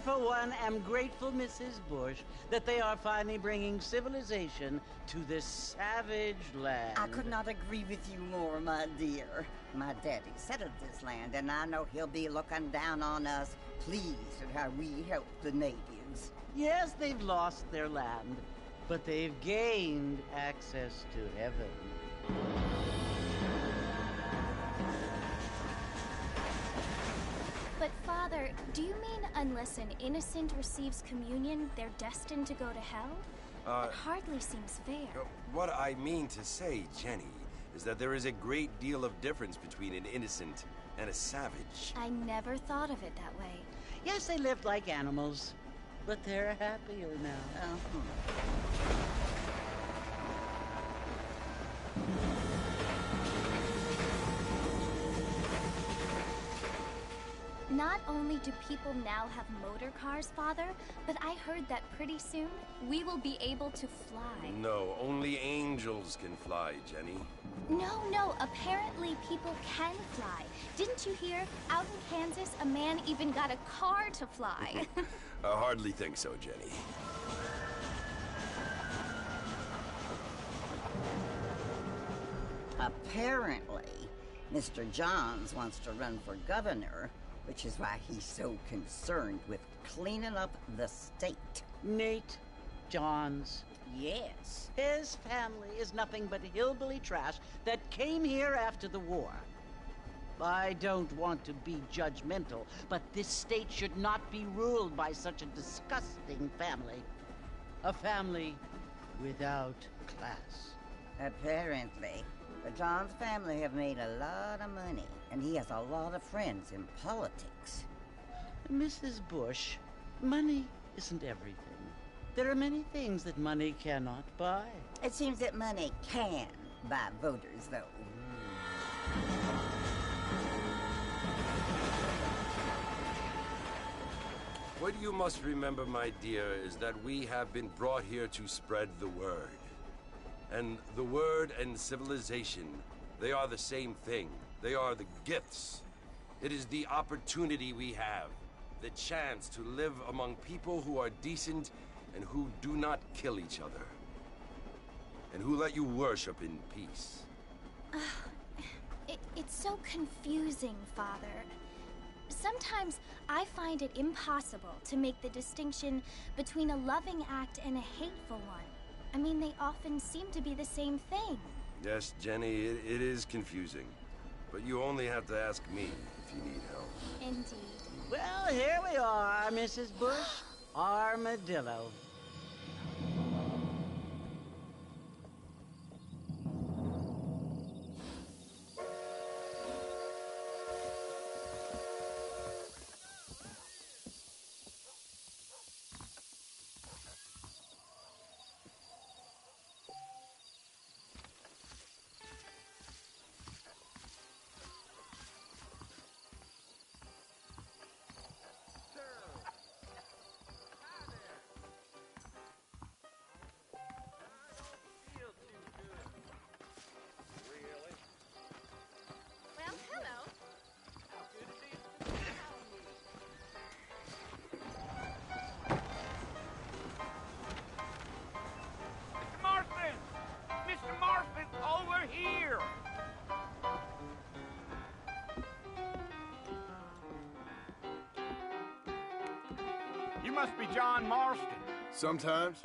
for one, am grateful, Mrs. Bush, that they are finally bringing civilization to this savage land. I could not agree with you more, my dear. My daddy settled this land, and I know he'll be looking down on us, pleased at how we help the natives. Yes, they've lost their land, but they've gained access to heaven. But Father, do you mean unless an innocent receives communion, they're destined to go to hell? It hardly seems fair. What I mean to say, Jenny, is that there is a great deal of difference between an innocent and a savage. I never thought of it that way. Yes, they lived like animals, but they're happier now. Not only do people now have motor cars, Father, but I heard that pretty soon we will be able to fly. No, only angels can fly, Jenny. No, apparently people can fly. Didn't you hear? Out in Kansas, a man even got a car to fly. I hardly think so, Jenny. Apparently, Mr. Johns wants to run for governor, which is why he's so concerned with cleaning up the state. Nate Johns. Yes. His family is nothing but hillbilly trash that came here after the war. I don't want to be judgmental, but this state should not be ruled by such a disgusting family. A family without class. Apparently. The Johns family have made a lot of money, and he has a lot of friends in politics. Mrs. Bush, money isn't everything. There are many things that money cannot buy. It seems that money can buy voters, though. What you must remember, my dear, is that we have been brought here to spread the word. And the word and civilization, they are the same thing. They are the gifts. It is the opportunity we have, the chance to live among people who are decent and who do not kill each other, and who let you worship in peace. It's so confusing, Father. Sometimes I find it impossible to make the distinction between a loving act and a hateful one. I mean, they often seem to be the same thing. Yes, Jenny, it is confusing. But you only have to ask me if you need help. Indeed. Well, here we are, Mrs. Bush. Armadillo. Well, hello. Mr. Marston! Mr. Marston, over here! You must be John Marston. Sometimes.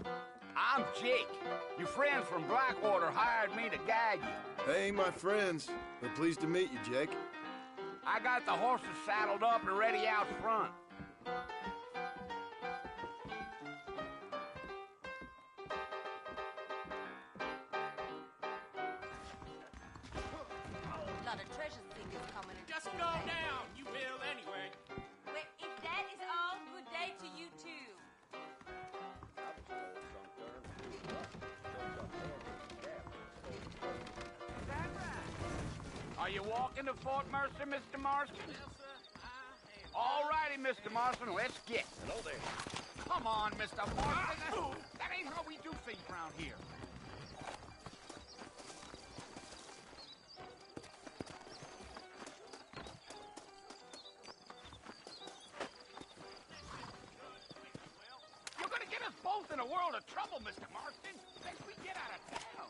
I'm Jake. Your friends from Blackwater hired me to guide you. They ain't my friends, but pleased to meet you, Jake. I got the horses saddled up and ready out front. A lot of treasure seekers coming in. Just go down, you will anyway. Well, if that is all, good day to you too. Are you walking to Fort Mercer, Mr. Marston? Yes, sir, I am. All righty, Mr. Marston, let's get. Hello there. Come on, Mr. Marston. That ain't how we do things around here. the trouble, Mr. Marston. Let's we get out of town.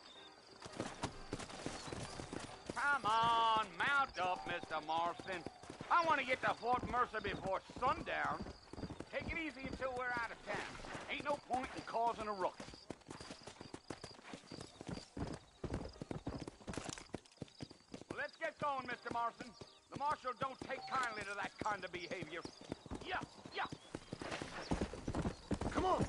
Come on, mount up, Mr. Marston. I want to get to Fort Mercer before sundown. Take it easy until we're out of town. Ain't no point in causing a ruckus. Well, let's get going, Mr. Marston. The marshal don't take kindly to that kind of behavior. Yeah, yeah. Come on.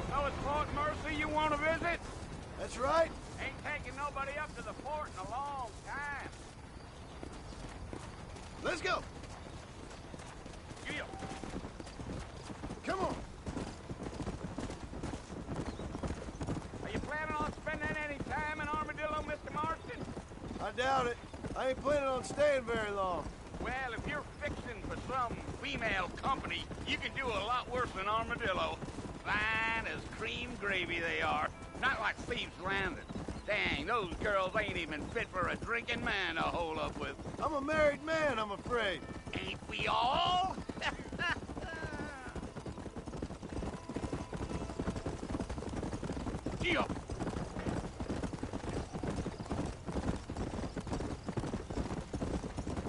So it's Fort Mercer you want to visit? That's right. Ain't taking nobody up to the fort in a long time. Let's go. Yeah. Come on. Are you planning on spending any time in Armadillo, Mr. Marston? I doubt it. I ain't planning on staying very long. Well, if you're fixing for some female company, you can do a lot worse than Armadillo. Fine as cream gravy they are. Not like Thieves Landing. Dang, those girls ain't even fit for a drinking man to hole up with. I'm a married man, I'm afraid. Ain't we all? Yeah.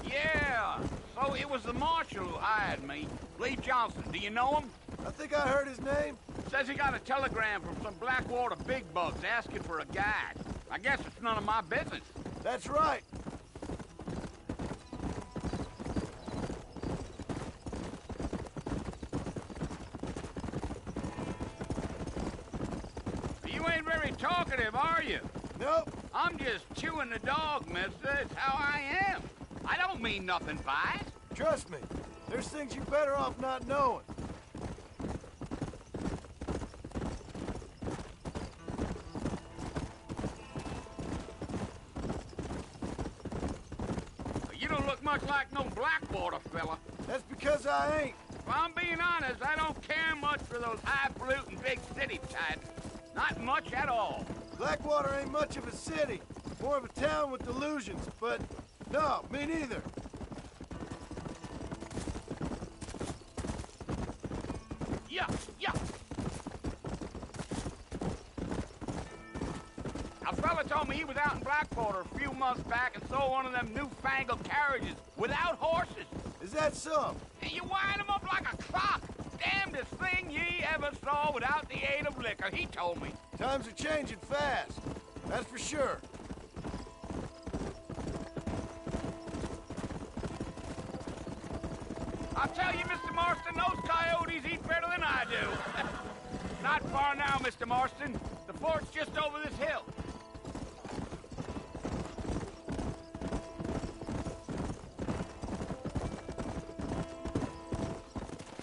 Yeah, so it was the marshal who hired me. Lee Johnson, do you know him? I think I heard his name. Says he got a telegram from some Blackwater big bugs asking for a guide. I guess it's none of my business. That's right. You ain't very talkative, are you? Nope. I'm just chewing the dog, mister. It's how I am. I don't mean nothing by it. Trust me. There's things you're better off not knowing. You don't look much like no Blackwater fella. That's because I ain't. If I'm being honest, I don't care much for those highfalutin big city types. Not much at all. Blackwater ain't much of a city. More of a town with delusions, but no, me neither. Yeah, yeah. A fella told me he was out in Blackwater a few months back and saw one of them newfangled carriages without horses. Is that so? And you wind them up like a clock. Damnedest thing ye ever saw without the aid of liquor, he told me. Times are changing fast. That's for sure. I'll tell you, Mr. Marston, those coyotes eat better than I do. Not far now, Mr. Marston. The fort's just over this hill.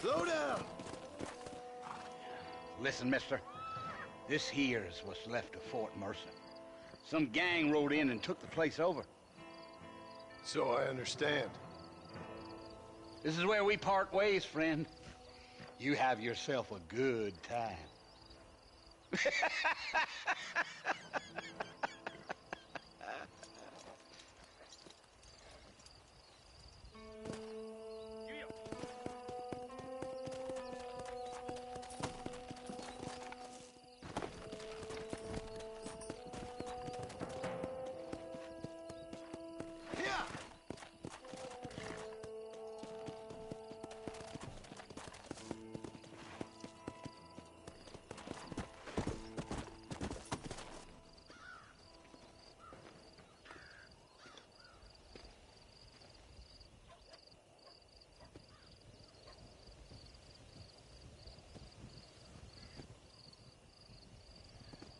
Slow down. Listen, mister. This here's what's left of Fort Mercer. Some gang rode in and took the place over. So I understand. This is where we part ways, friend. You have yourself a good time.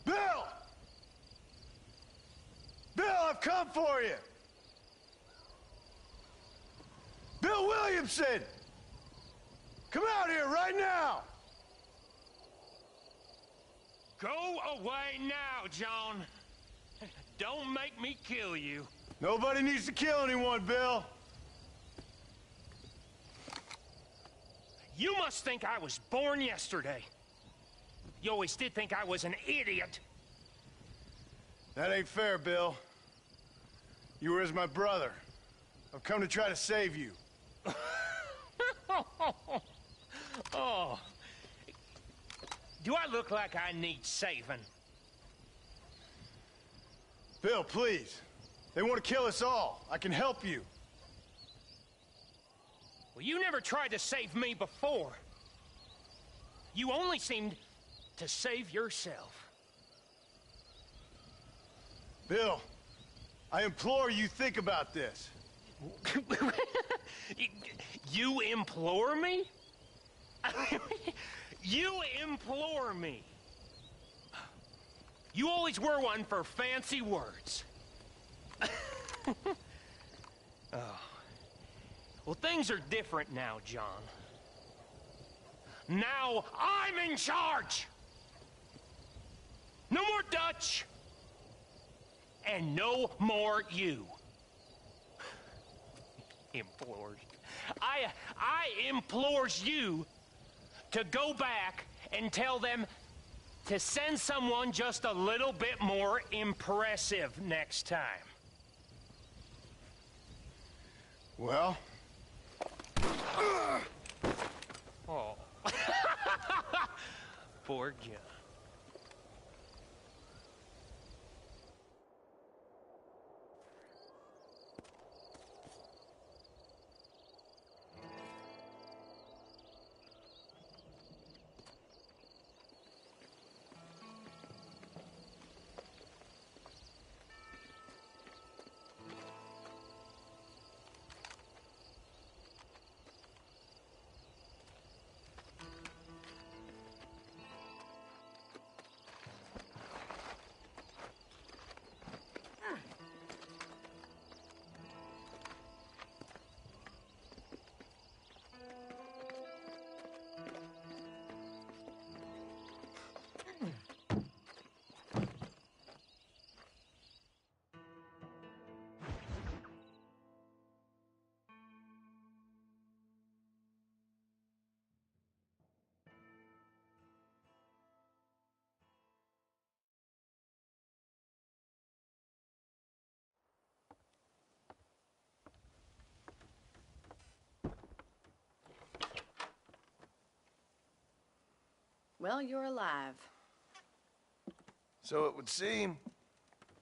Bill! Bill, I've come for you! Bill Williamson! Come out here right now! Go away now, John. Don't make me kill you. Nobody needs to kill anyone, Bill. You must think I was born yesterday. You always did think I was an idiot. That ain't fair, Bill. You were as my brother. I've come to try to save you. Oh. Do I look like I need saving? Bill, please. They want to kill us all. I can help you. Well, you never tried to save me before. You only seemed to save yourself. Bill, I implore you think about this. You implore me? You implore me. You always were one for fancy words. Oh. Well, things are different now, John. Now I'm in charge! No more Dutch! And no more you. Implores. I implores you to go back and tell them to send someone just a little bit more impressive next time. Well? Oh. Poor John. Well, you're alive. So it would seem.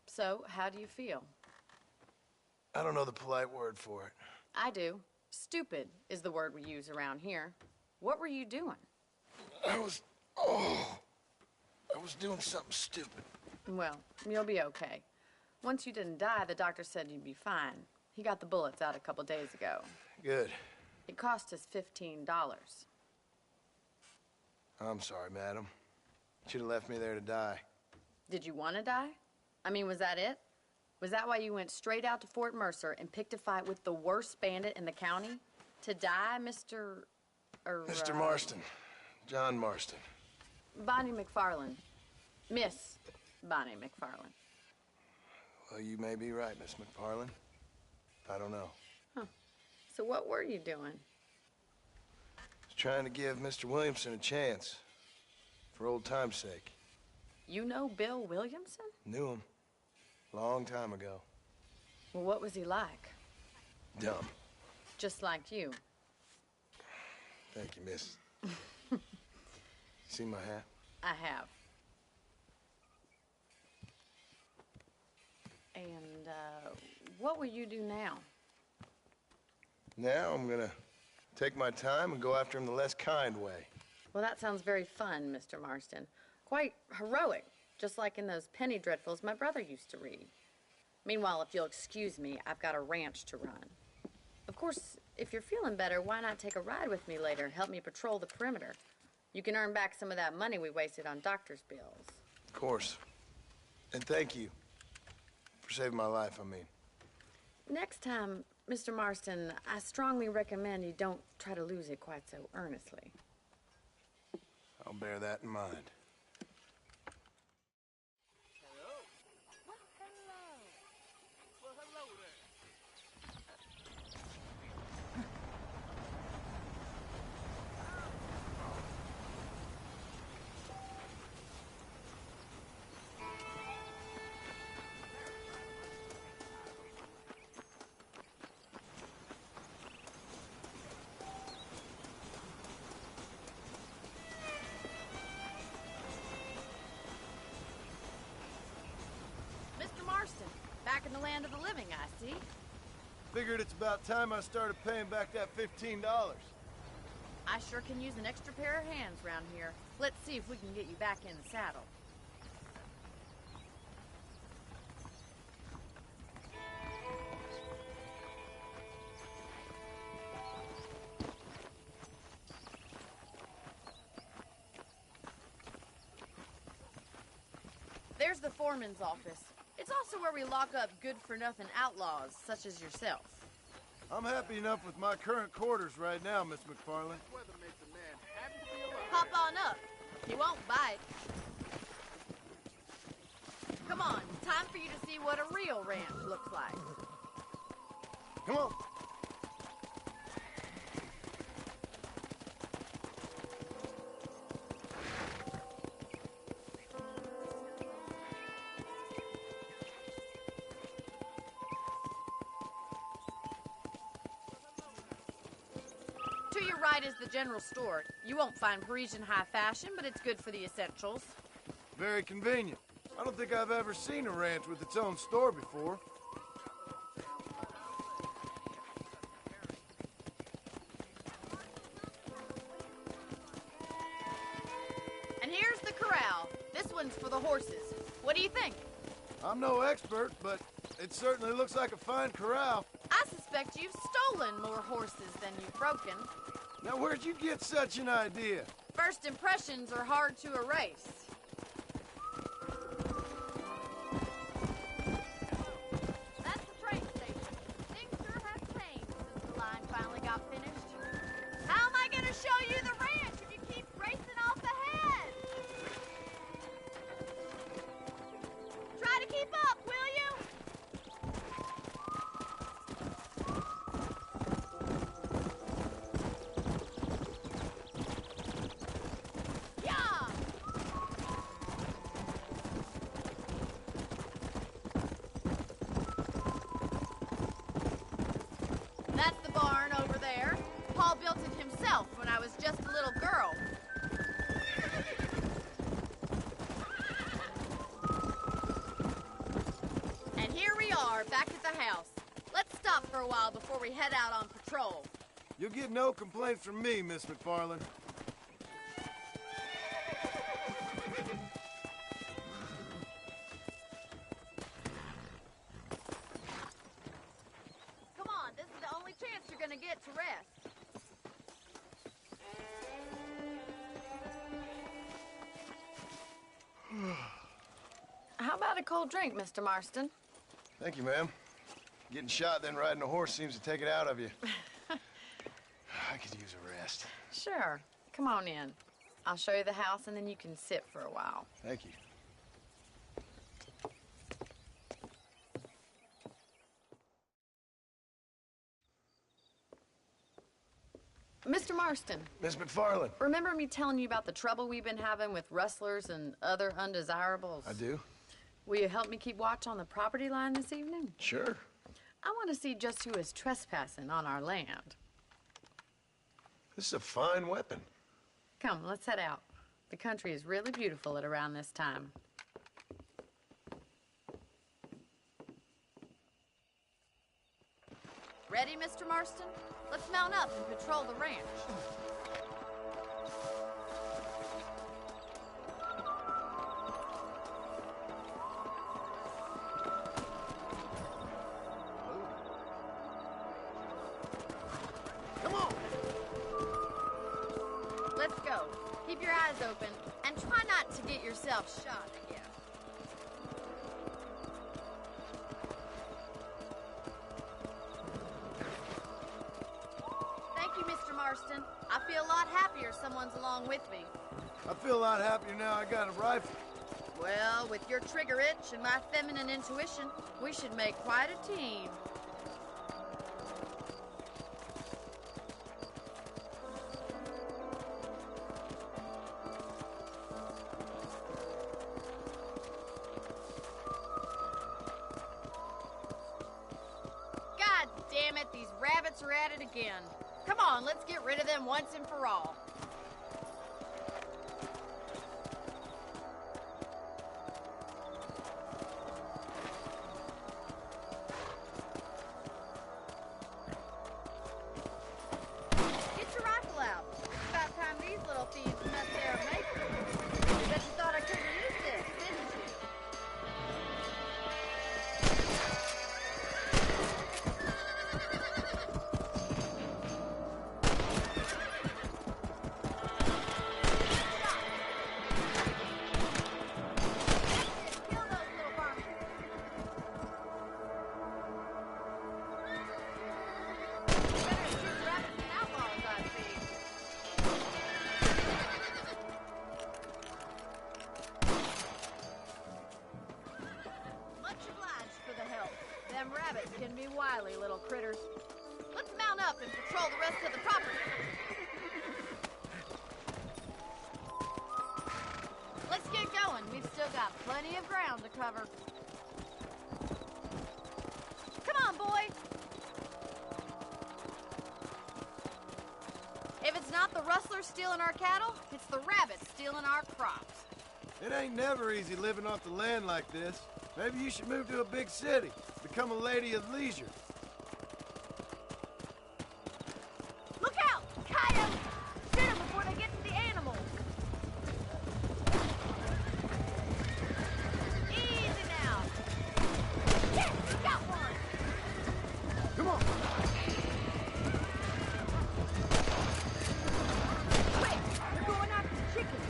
So, how do you feel? I don't know the polite word for it. I do. Stupid is the word we use around here. What were you doing? I was doing something stupid. Well, you'll be okay. Once you didn't die, the doctor said you'd be fine. He got the bullets out a couple days ago. Good. It cost us $15. I'm sorry, madam. Should have left me there to die. Did you want to die? I mean, was that it? Was that why you went straight out to Fort Mercer and picked a fight with the worst bandit in the county? To die, Mr. Mr. Marston. John Marston. Bonnie McFarland. Miss Bonnie McFarland. Well, you may be right, Miss McFarland. I don't know. Huh. So what were you doing? Was trying to give Mr. Williamson a chance. For old time's sake. You know Bill Williamson? Knew him. Long time ago. Well, what was he like? Dumb. Just like you. Thank you, miss. See my hat? I have. And, what will you do now? Now I'm gonna take my time and go after him the less kind way. Well, that sounds very fun, Mr. Marston. Quite heroic, just like in those penny dreadfuls my brother used to read. Meanwhile, if you'll excuse me, I've got a ranch to run. Of course, if you're feeling better, why not take a ride with me later and help me patrol the perimeter? You can earn back some of that money we wasted on doctor's bills. Of course. And thank you for saving my life, I mean. Next time, Mr. Marston, I strongly recommend you don't try to lose it quite so earnestly. I'll bear that in mind. back in the land of the living, I see. Figured it's about time I started paying back that $15. I sure can use an extra pair of hands around here. Let's see if we can get you back in the saddle. There's the foreman's office. It's also where we lock up good-for-nothing outlaws, such as yourself. I'm happy enough with my current quarters right now, Miss McFarland. Hop on up. He won't bite. Come on, time for you to see what a real ranch looks like. Come on. To your right is the general store. You won't find Parisian high fashion, but it's good for the essentials. Very convenient. I don't think I've ever seen a ranch with its own store before. And here's the corral. This one's for the horses. What do you think? I'm no expert, but it certainly looks like a fine corral. I suspect you've stolen more horses than you've broken. Now, where'd you get such an idea? First impressions are hard to erase. That's the train station. Things sure have changed since the line finally got finished. How am I going to show you the ranch if you keep racing off ahead? Try to keep up, will you? Yeah! That's the barn over there. Paul built it himself when I was just a little girl. And here we are, back at the house. Let's stop for a while before we head out on patrol. You'll get no complaints from me, Miss McFarland. Come on, this is the only chance you're gonna get to rest. How about a cold drink, Mr. Marston? Thank you, ma'am. Getting shot, then riding a horse seems to take it out of you. I could use a rest. Sure. Come on in. I'll show you the house, and then you can sit for a while. Thank you. Mr. Marston, Miss McFarland. remember me telling you about the trouble we've been having with rustlers and other undesirables? I do. Will you help me keep watch on the property line this evening? Sure. I want to see just who is trespassing on our land. This is a fine weapon. Come, let's head out. The country is really beautiful at around this time. Ready, Mr. Marston? Let's mount up and patrol the ranch. Come on! Let's go. Keep your eyes open and try not to get yourself shot again. Thank you, Mr. Marston. I feel a lot happier someone's along with me. I feel a lot happier now I got a rifle. Well, with your trigger itch and my feminine intuition, we should make quite a team. God damn it, these rabbits are at it again. Come on, let's get rid of them once and for all. wily little critters. Let's mount up and patrol the rest of the property. Let's get going. We've still got plenty of ground to cover. Come on, boy. If it's not the rustlers stealing our cattle, it's the rabbits stealing our crops. It ain't never easy living off the land like this. Maybe you should move to a big city, become a lady of leisure. Look out! Coyotes! Shoot them before they get to the animals. Easy now. Yes, we got one. Come on. Quick, they're going after the chickens.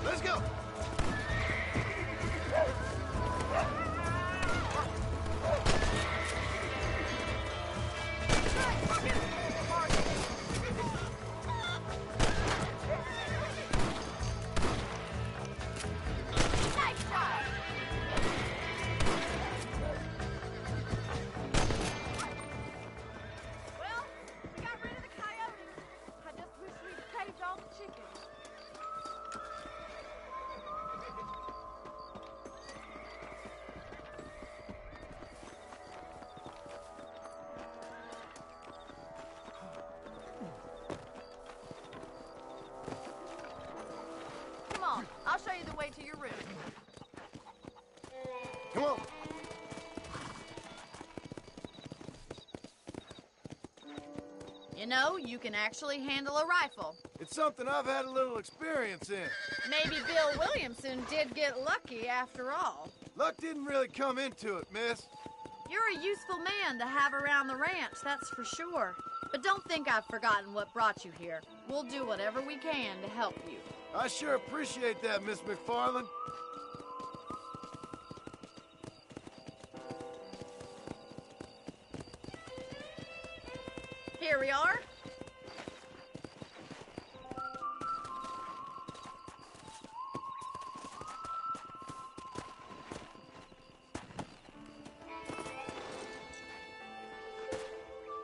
Let's go. Nice shot. Well, we got rid of the coyotes. I just wish we'd caged all the chickens. Come on, I'll show you the way to your room. Come on. You know, you can actually handle a rifle. It's something I've had a little experience in. Maybe Bill Williamson did get lucky after all. Luck didn't really come into it, miss. You're a useful man to have around the ranch, that's for sure. But don't think I've forgotten what brought you here. We'll do whatever we can to help you. I sure appreciate that, Miss McFarland. Here we are.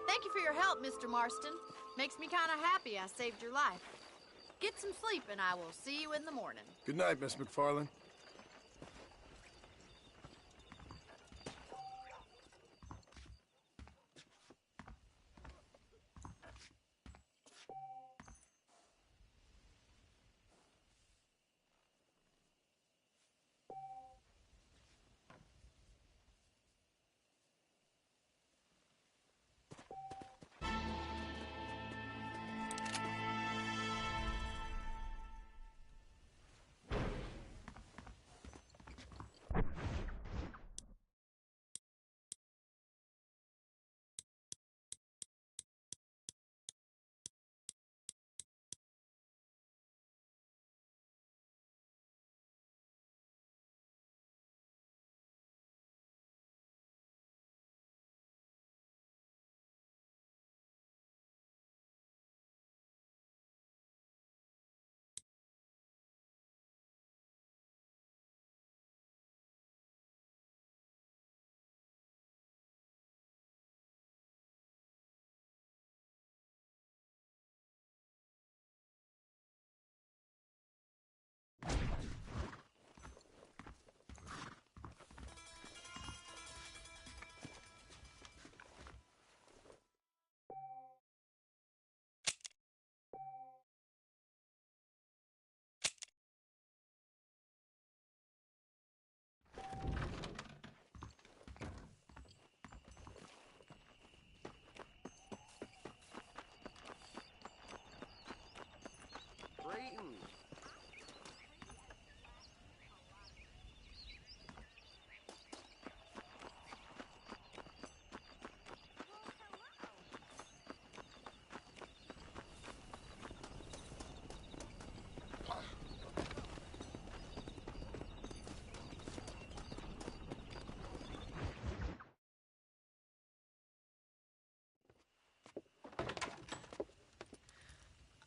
Thank you for your help, Mr. Marston. Makes me kind of happy I saved your life. Get some sleep and I will see you in the morning. Good night, Miss McFarland.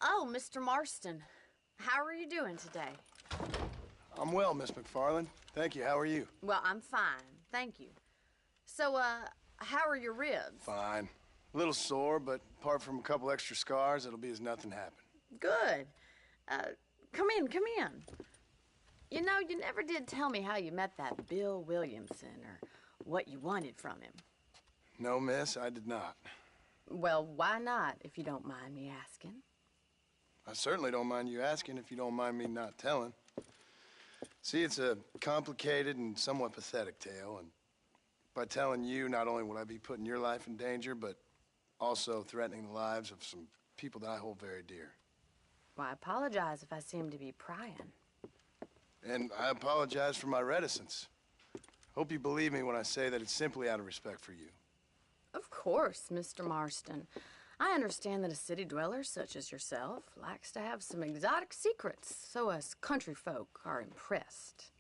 Oh, Mr. Marston. How are you doing today? I'm well, Miss McFarland. Thank you. How are you? Well, I'm fine, thank you. So, how are your ribs? Fine. A little sore, but apart from a couple extra scars, it'll be as nothing happened. Good. Come in, come in. You know, you never did tell me how you met that Bill Williamson or what you wanted from him. No, miss, I did not. Well, why not, if you don't mind me asking? I certainly don't mind you asking if you don't mind me not telling. See, it's a complicated and somewhat pathetic tale, and by telling you, not only will I be putting your life in danger, but also threatening the lives of some people that I hold very dear. Well, I apologize if I seem to be prying. And I apologize for my reticence. Hope you believe me when I say that it's simply out of respect for you. Of course, Mr. Marston. I understand that a city dweller such as yourself likes to have some exotic secrets, so us country folk are impressed.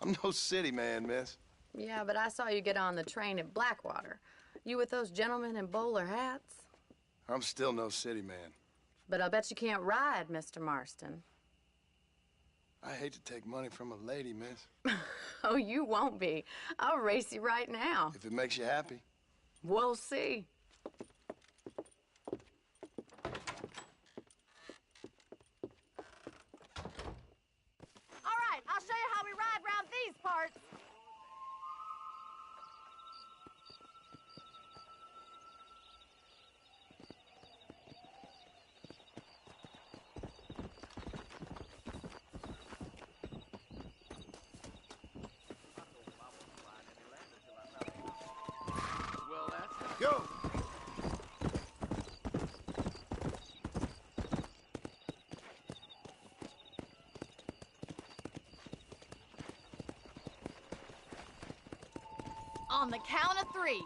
I'm no city man, miss. Yeah, but I saw you get on the train at Blackwater. You with those gentlemen in bowler hats? I'm still no city man. But I'll bet you can't ride, Mr. Marston. I hate to take money from a lady, miss. Oh, you won't be. I'll race you right now. If it makes you happy. We'll see. All right, I'll show you how we ride around these parts. Well, that's... Go! On the count of 3. 3,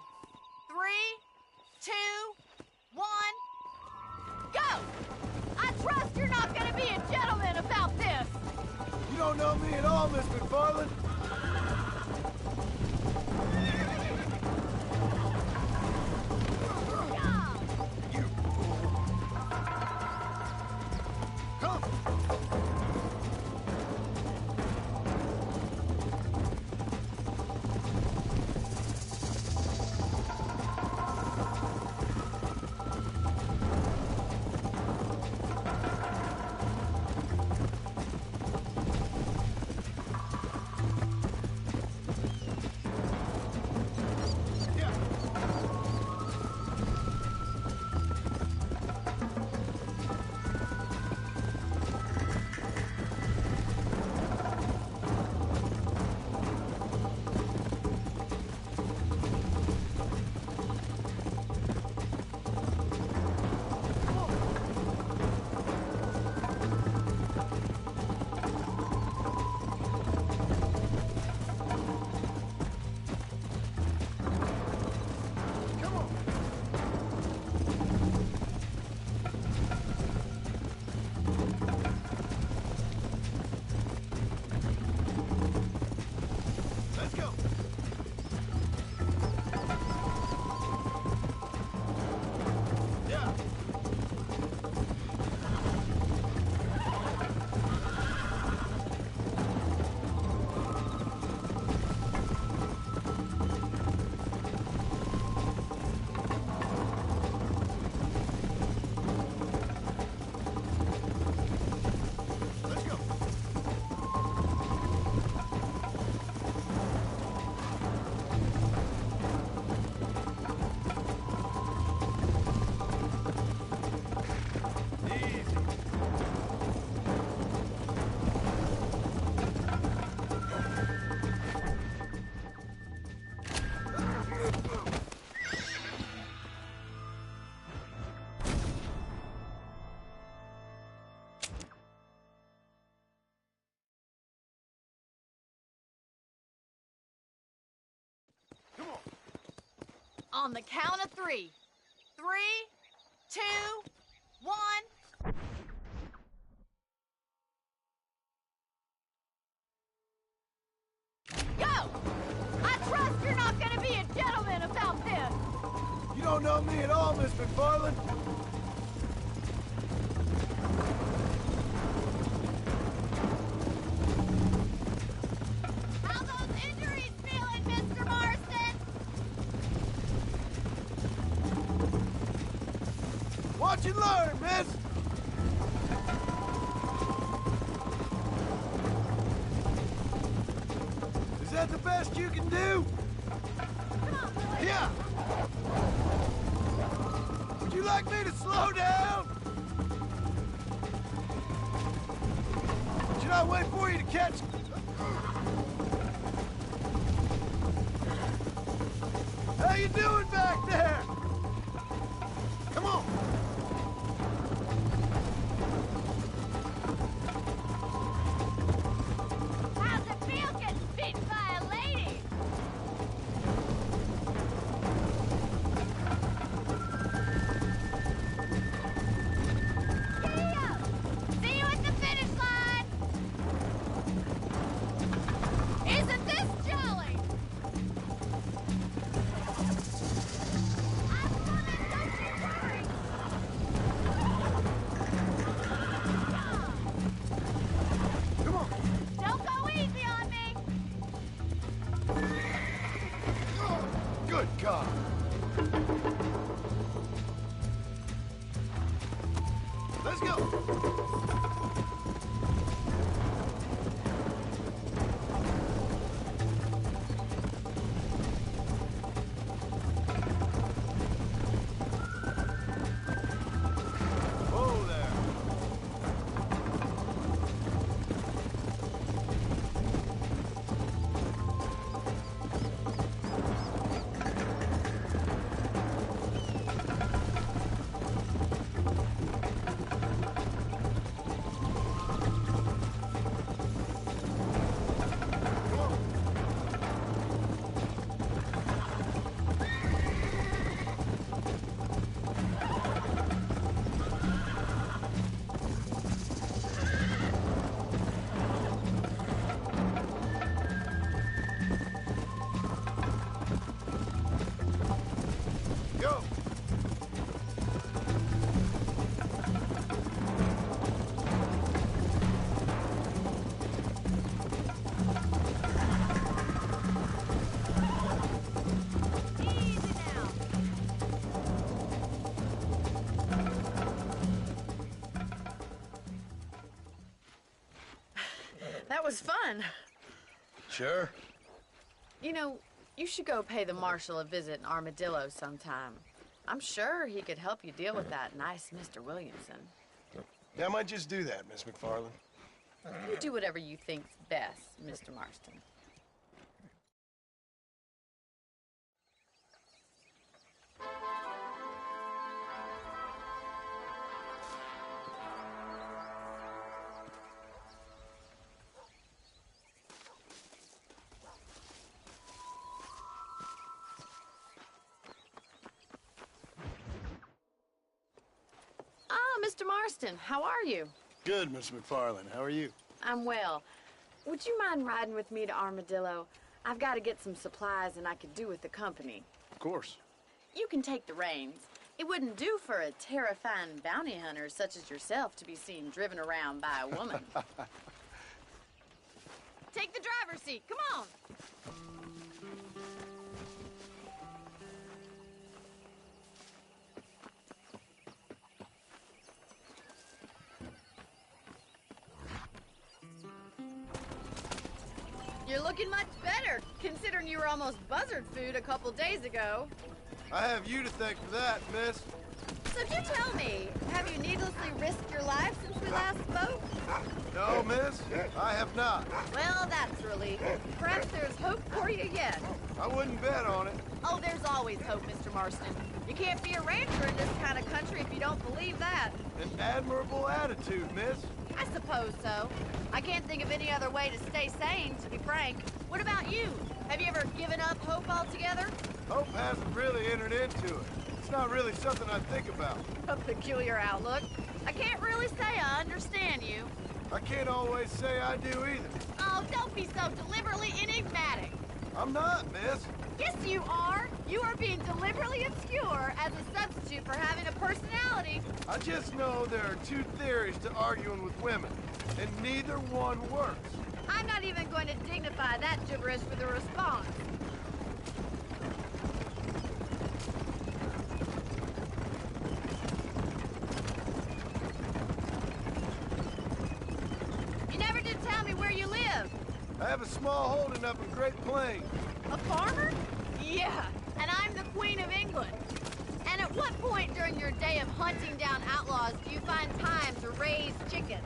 2, 1, go! I trust you're not gonna be a gentleman about this. You don't know me at all, Miss McFarland. On the count of 3. 3, 2, 1. Go! I trust you're not gonna be a gentleman about this. You don't know me at all, Miss McFarland. Watch and learn, miss! Is that the best you can do? Yeah! Would you like me to slow down? Should I wait for you to catch... How you doing back there? Come on. How's it feel getting beaten by a lady? Yeah! See you at the finish line! Isn't this jolly? I'm coming, don't you worry! Come on. Don't go easy on me! Good God. Let's go. Whoa there. Go. Easy now. That was fun. Sure. You know, you should go pay the marshal a visit in Armadillo sometime. I'm sure he could help you deal with that nice Mr. Williamson. Yeah, I might just do that, Miss McFarland. You do whatever you think's best, Mr. Marston. Ah, Mr. Marston, how are you? Good, Miss McFarland. How are you? I'm well. Would you mind riding with me to Armadillo? I've got to get some supplies and I could do with the company. Of course. You can take the reins. It wouldn't do for a terrifying bounty hunter such as yourself to be seen driven around by a woman. Take the driver's seat, come on! You're looking much better, considering you were almost buzzard food a couple days ago. I have you to thank for that, miss. So you tell me, have you needlessly risked your life since we last spoke? No, miss, I have not. Well, that's a relief. Perhaps there's hope for you yet. I wouldn't bet on it. Oh, there's always hope, Mr. Marston. You can't be a rancher in this kind of country if you don't believe that. An admirable attitude, miss. I suppose so. I can't think of any other way to stay sane, to be frank. What about you? Have you ever given up hope altogether? Hope hasn't really entered into it. It's not really something I think about. A peculiar outlook. I can't really say I understand you. I can't always say I do either. Oh, don't be so deliberately enigmatic. I'm not, miss. Yes, you are. You are being deliberately obscure as a substitute for having a personality. I just know there are two theories to arguing with women, and neither one works. I'm not even going to dignify that gibberish with a response. I have a small holding up in Great Plains. A farmer? Yeah, and I'm the Queen of England. And at what point during your day of hunting down outlaws do you find time to raise chickens?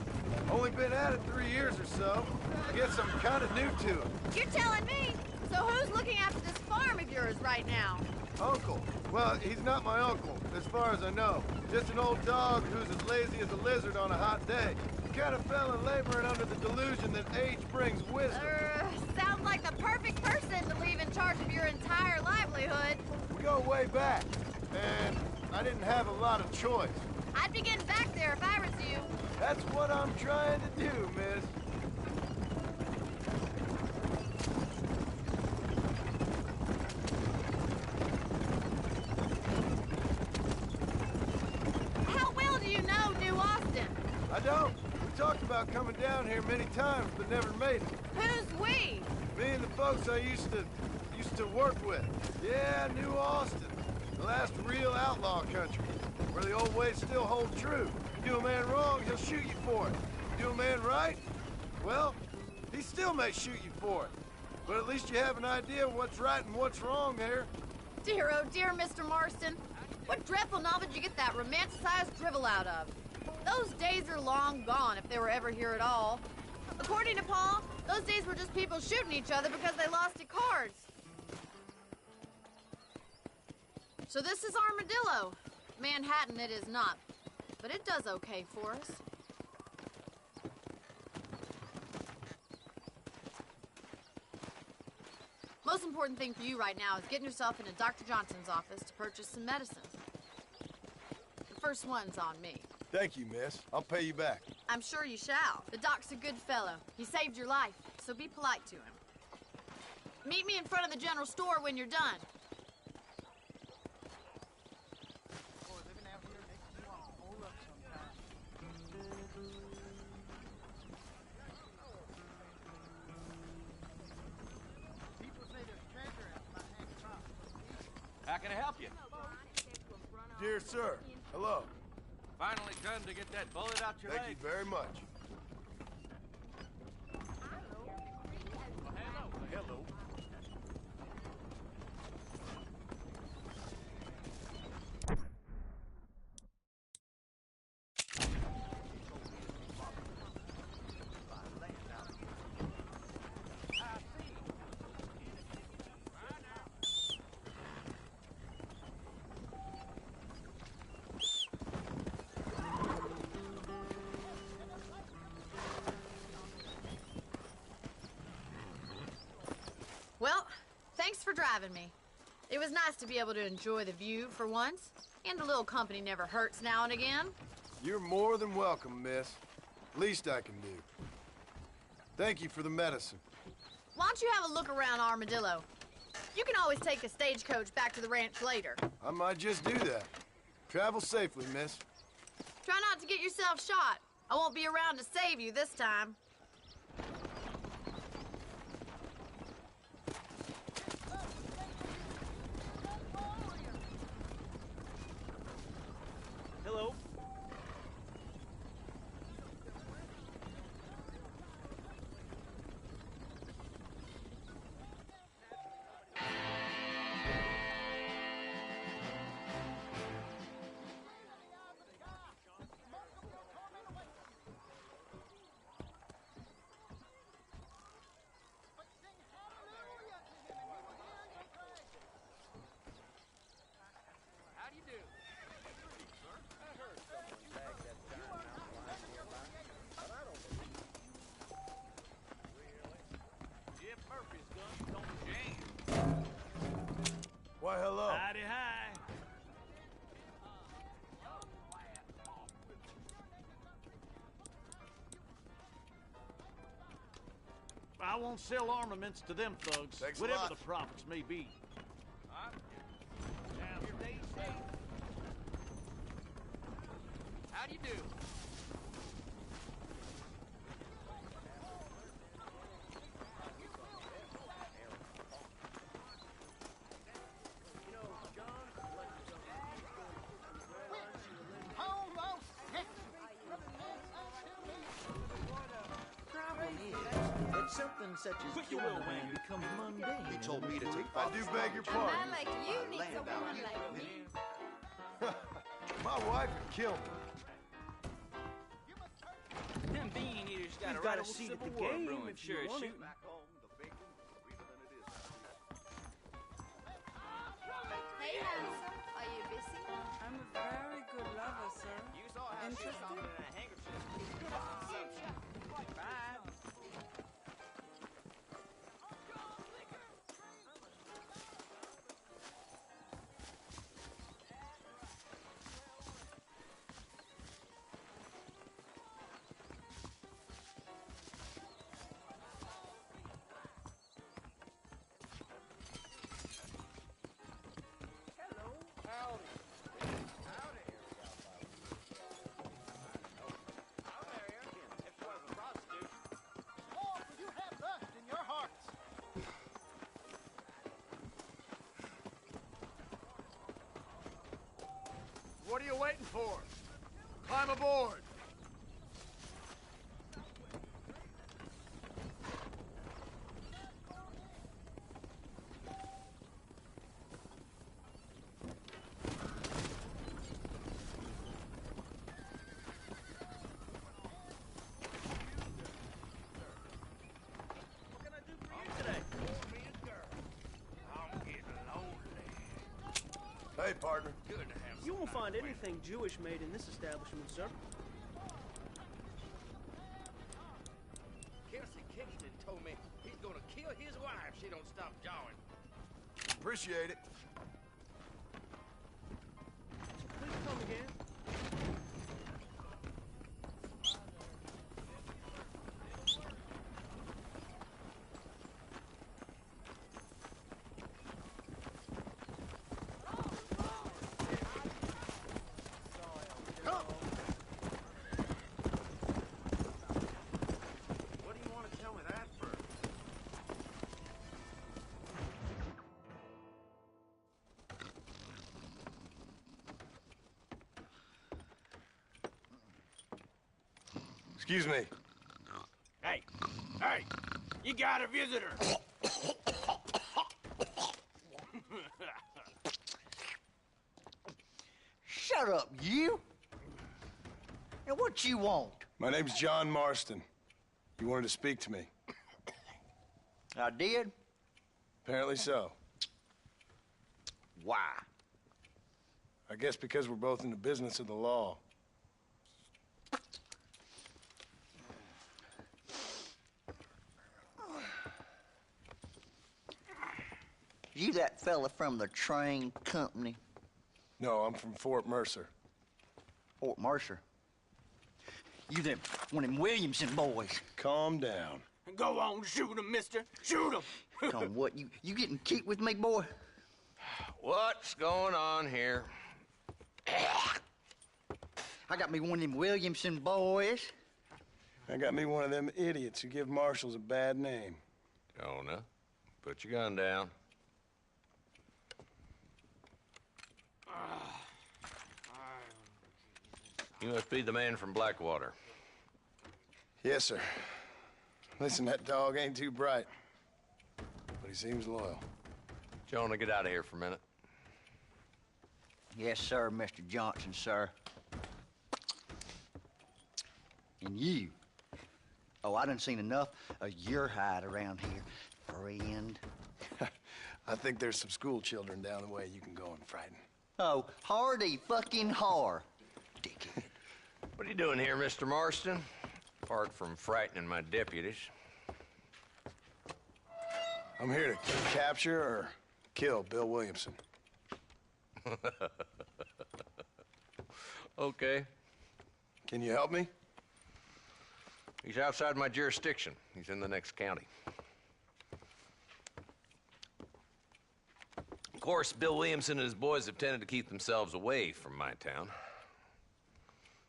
Only been at it 3 years or so. I guess I'm kind of new to it. You're telling me? So who's looking after this farm of yours right now? Uncle. Well, he's not my uncle, as far as I know. Just an old dog who's as lazy as a lizard on a hot day. He kind of fell in laboring under the delusion that age brings wisdom. Sounds like the perfect person to leave in charge of your entire livelihood. We go way back, and I didn't have a lot of choice. I'd be getting back there if I was you. That's what I'm trying to do, miss. How well do you know New Austin? I don't. We talked about coming down here many times, but never made it. Who's we? Me and the folks I used to work with. Yeah, New Austin. The last real outlaw country, where the old ways still hold true. You do a man wrong, he'll shoot you for it. You do a man right, well, he still may shoot you for it. But at least you have an idea of what's right and what's wrong there. Dear, oh dear, Mr. Marston. What dreadful novel did you get that romanticized drivel out of? Those days are long gone, if they were ever here at all. According to Paul, those days were just people shooting each other because they lost at cards. So this is Armadillo. Manhattan it is not, but it does okay for us. Most important thing for you right now is getting yourself into Dr. Johnson's office to purchase some medicine. The first one's on me. Thank you, miss. I'll pay you back. I'm sure you shall. The doc's a good fellow. He saved your life, so be polite to him. Meet me in front of the general store when you're done. How can I help you? Dear sir, hello. Finally time to get that bullet out your Thank you very much. Hello. Well, thanks for driving me. It was nice to be able to enjoy the view for once, and a little company never hurts now and again. You're more than welcome, miss. Least I can do. Thank you for the medicine. Why don't you have a look around Armadillo? You can always take a stagecoach back to the ranch later. I might just do that. Travel safely, miss. Try not to get yourself shot. I won't be around to save you this time. Hello. Why, hello. Howdy, hi. I won't sell armaments to them thugs, Thanks a whatever lot. the profits may be. How do you do? It's something such as Gillivan becomes mundane. He told me to take I do beg your pardon. I like you needs a woman like me. My wife would kill me. Them bean eaters got a seat at the game if you want it. Hey, handsome. Are you busy? I'm a very good lover, sir. Interested? What are you waiting for? Climb aboard. Hey, partner. Good to have You won't find anything Jewish made in this establishment, sir. Kelsey Kingston told me he's gonna kill his wife if she don't stop jawing. Appreciate it. Please come again. What do you want to tell me that for? Excuse me. Hey, you got a visitor. Shut up, you! And what you want? My name's John Marston. You wanted to speak to me. I did? Apparently so. Why? I guess because we're both in the business of the law. You that fella from the train company? No, I'm from Fort Mercer. Fort Mercer? You them one of them Williamson boys? Calm down. Go on, shoot him, mister. Shoot him. Come, what, you getting kicked with me, boy? What's going on here? I got me one of them Williamson boys. I got me one of them idiots who give marshals a bad name. Jonah, put your gun down. You must be the man from Blackwater. Yes, sir. Listen, that dog ain't too bright, but he seems loyal. Jonah, get out of here for a minute. Yes, sir, Mr. Johnson, sir. And you. Oh, I done seen enough of your hide around here, friend. I think there's some school children down the way you can go and frighten. Oh, hardy fucking har. Dickhead. What are you doing here, Mr. Marston? Apart from frightening my deputies. I'm here to capture or kill Bill Williamson. Okay. Can you help me? He's outside my jurisdiction. He's in the next county. Of course, Bill Williamson and his boys have tended to keep themselves away from my town.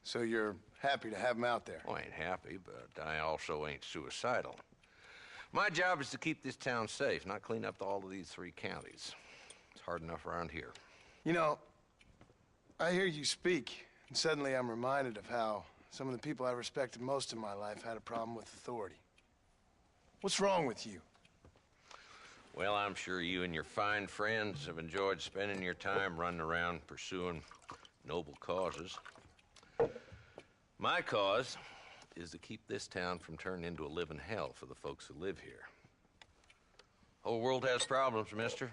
So you're happy to have him out there? Well, I ain't happy, but I also ain't suicidal. My job is to keep this town safe, not clean up all of these 3 counties. It's hard enough around here. You know, I hear you speak, and suddenly I'm reminded of how some of the people I respected most in my life had a problem with authority. What's wrong with you? Well, I'm sure you and your fine friends have enjoyed spending your time running around pursuing noble causes. My cause is to keep this town from turning into a living hell for the folks who live here. Whole world has problems, mister,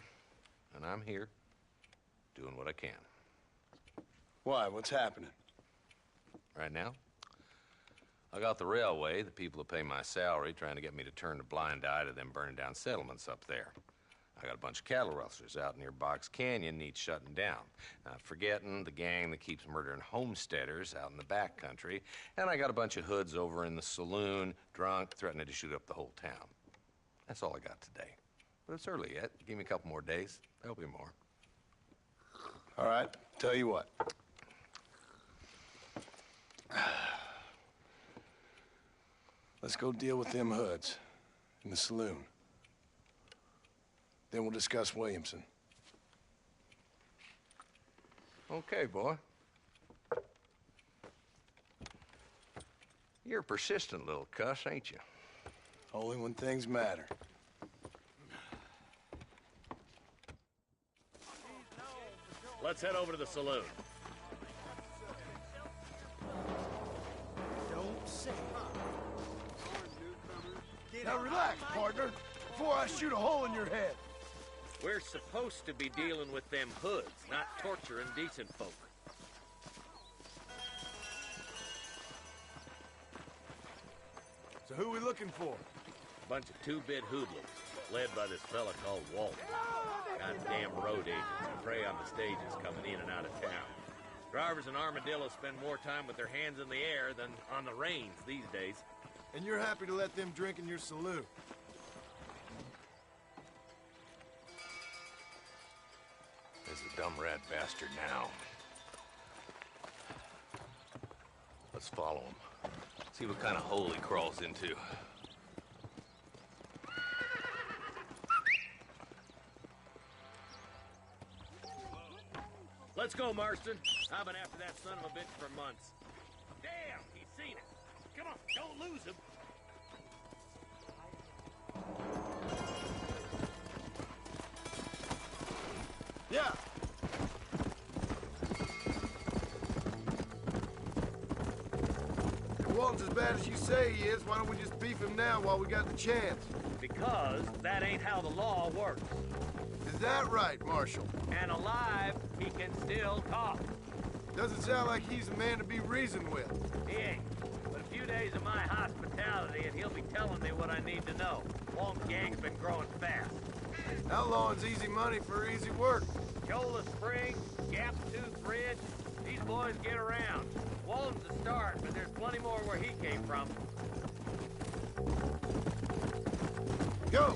and I'm here doing what I can. Why? What's happening? Right now, I got the railway, the people who pay my salary, trying to get me to turn a blind eye to them burning down settlements up there. I got a bunch of cattle rustlers out near Box Canyon needs shutting down. Not forgetting the gang that keeps murdering homesteaders out in the back country. And I got a bunch of hoods over in the saloon, drunk, threatening to shoot up the whole town. That's all I got today. But it's early yet. Give me a couple more days. There'll be more. All right, tell you what. Let's go deal with them hoods in the saloon. Then we'll discuss Williamson. Okay, boy. You're a persistent little cuss, ain't you? Only when things matter. Let's head over to the saloon. Don't say. Now relax, partner, before I shoot a hole in your head. We're supposed to be dealing with them hoods, not torturing decent folk. So who we looking for? Bunch of two-bit hoodlums, led by this fella called Walt. Goddamn road agents who prey on the stages coming in and out of town. Drivers in Armadillo spend more time with their hands in the air than on the reins these days. And you're happy to let them drink in your saloon? There's a dumb rat bastard now. Let's follow him. See what kind of hole he crawls into. Let's go, Marston. I've been after that son of a bitch for months. Damn, he's seen it. Come on, don't lose him. Yeah. If Walton's as bad as you say he is, why don't we just beef him now while we got the chance? Because that ain't how the law works. Is that right, Marshal? And alive, he can still talk. Doesn't sound like he's a man to be reasoned with. He ain't. But a few days of my hospitality and he'll be telling me what I need to know. Walton's gang's been growing fast. Outlawing's easy money for easy work. Cholla Springs, Gap Tooth Ridge, these boys get around. Walton's the start, but there's plenty more where he came from. Go!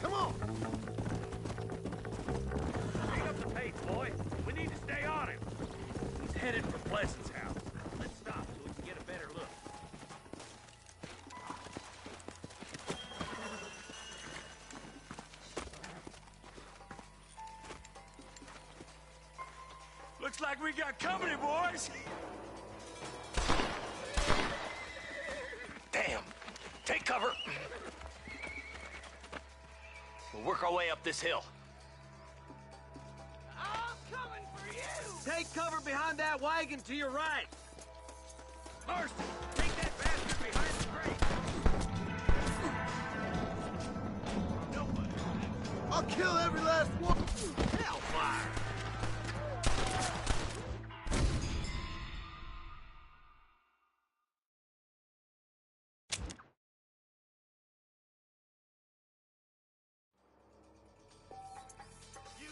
Come on! Pick up the pace, boy. We need to stay on him. He's headed for Pleasant's house. Let's stop so we can get a better look. Looks like we got company, boys. Damn. Take cover. We'll work our way up this hill. I'm coming for you! Take cover behind that wagon to your right. Marston, take that bastard behind the crate. Nobody. I'll kill every last one! Hellfire!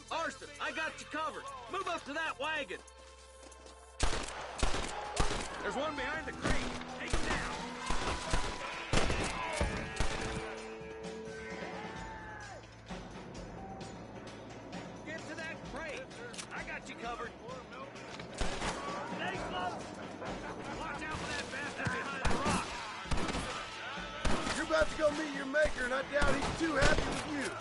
Marston, I got you covered. Move up to that wagon. There's one behind the crate. Take him down. Get to that crate. I got you covered. Stay close. Watch out for that bastard behind the rock. You're about to go meet your maker, and I doubt he's too happy with you.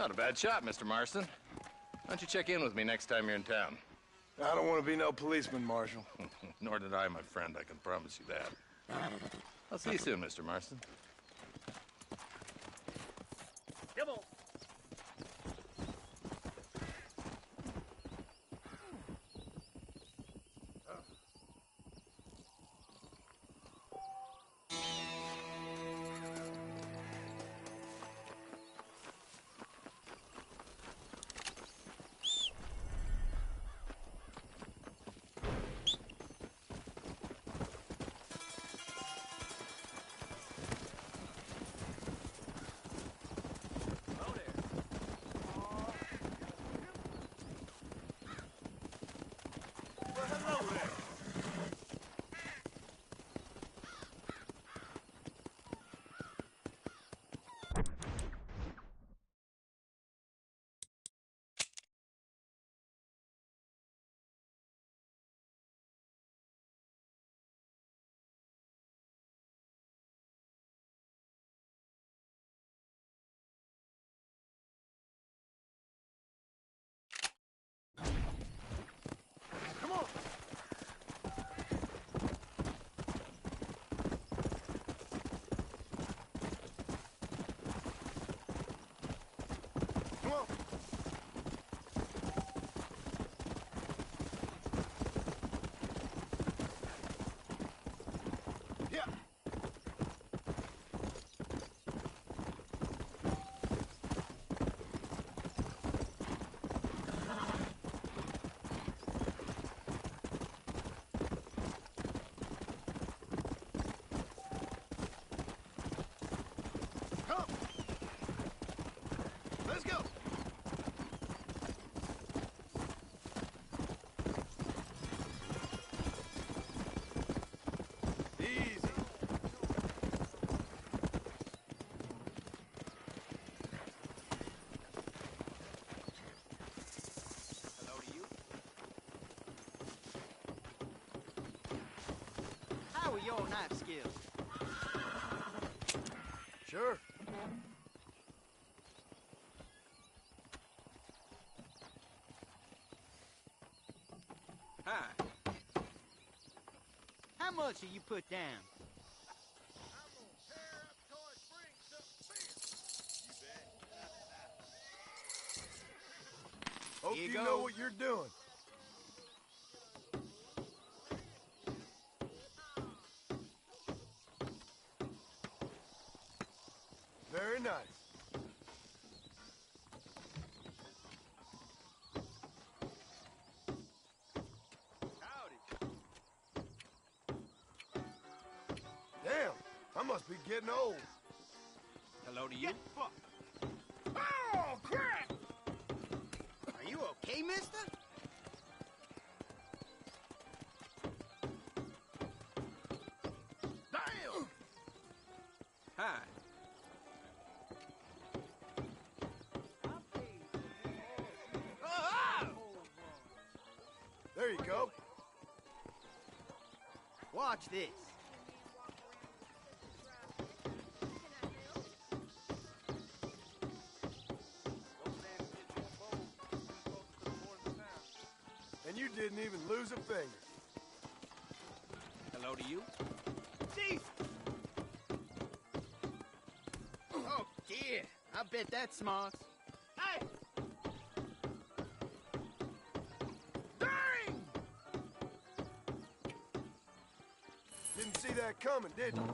Not a bad shot, Mr. Marston. Why don't you check in with me next time you're in town? I don't want to be no policeman, Marshal. Nor did I, my friend. I can promise you that. I'll see you soon, Mr. Marston. Come on. Let's go. Easy. Hello to you. How are your knife skills? Sure. Hi. How much do you put down? Hope Here you goes. know what you're doing. Very nice. Damn, I must be getting old. Hello to you. Oh, crap! Are you okay, mister? Damn! Hi. There you go. Watch this. And you didn't even lose a finger. Hello to you. Jesus! Oh, dear. I bet that's smart. Hey! Dang! Didn't see that coming, did you?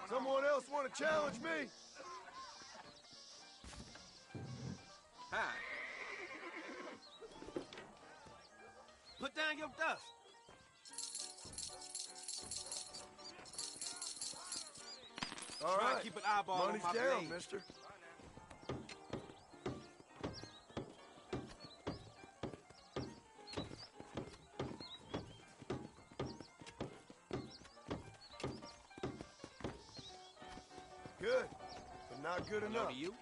Someone else want to challenge me? Hi. Put down your dust. All Try right. to keep an eyeball Money's on my down, blade. mister. Good, but not good Hello enough. to you.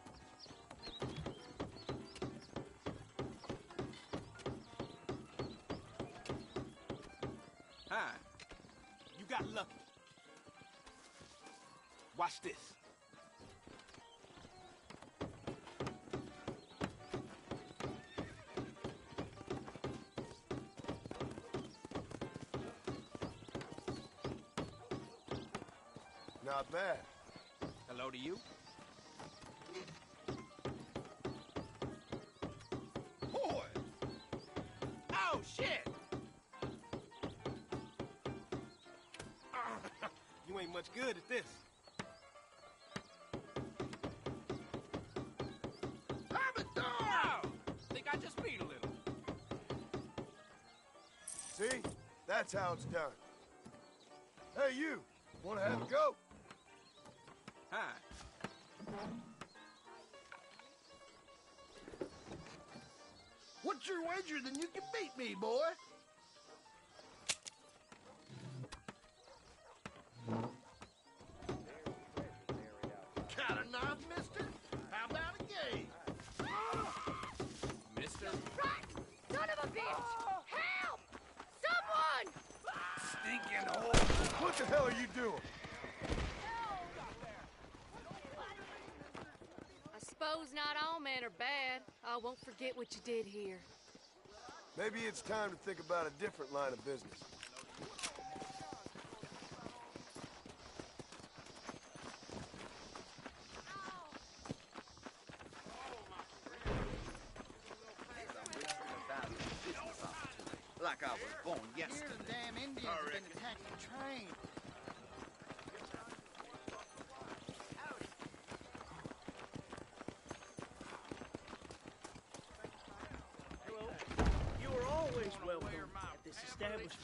Hi. You got lucky. Watch this. Not bad. Hello to you. Boy! Oh, shit! You ain't much good at this. Think I just beat a little. See? That's how it's done. Hey, you! Wanna have a go? Hi. What's your wager? Then you can beat me, boy. Got a knife, mister? How about a game? Mister? Rotten son of a bitch! Help! Someone! Stinking hole! What the hell are you doing? I suppose not all men are bad. I won't forget what you did here. Maybe it's time to think about a different line of business. Like I was born yesterday. Here, damn Indians have been attacking the train. Hello. You are always welcome at this establishment.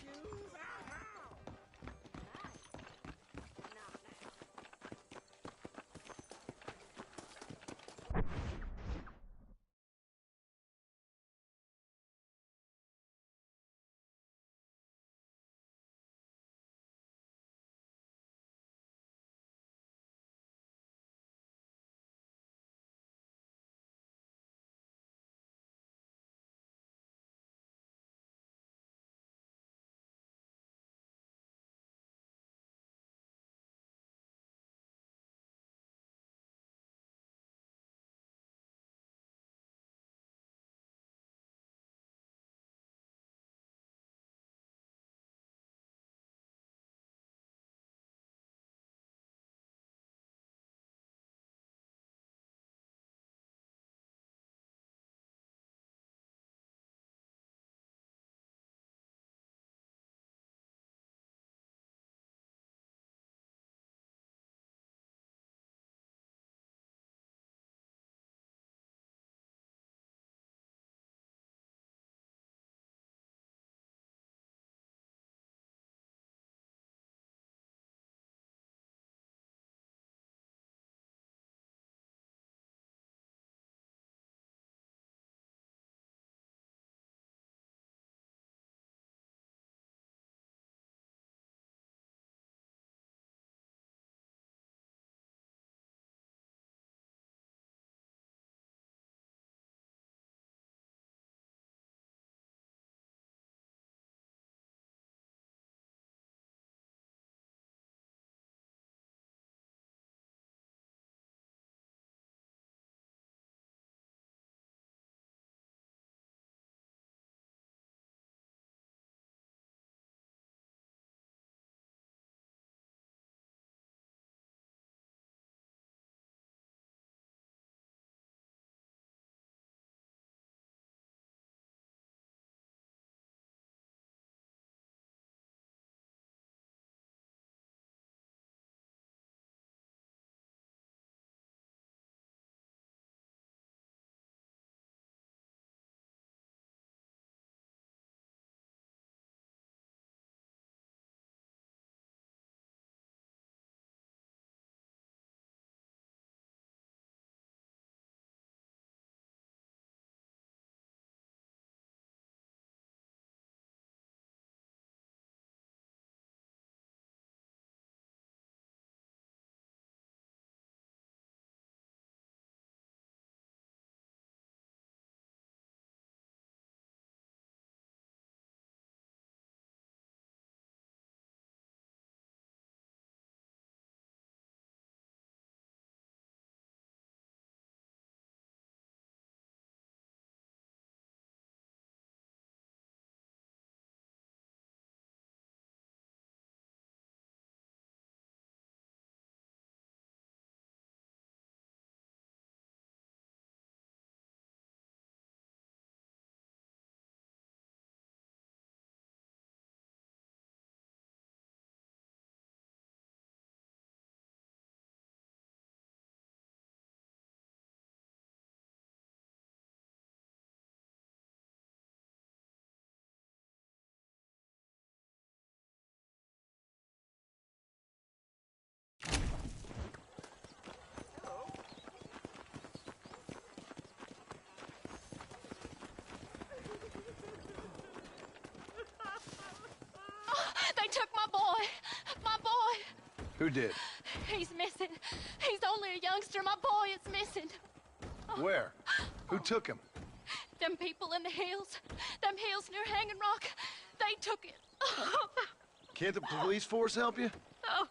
Who did? He's missing. He's only a youngster. My boy is missing. Where? Who took him? Them people in the hills. Them hills near Hanging Rock. They took it. Can't the police force help you? Oh,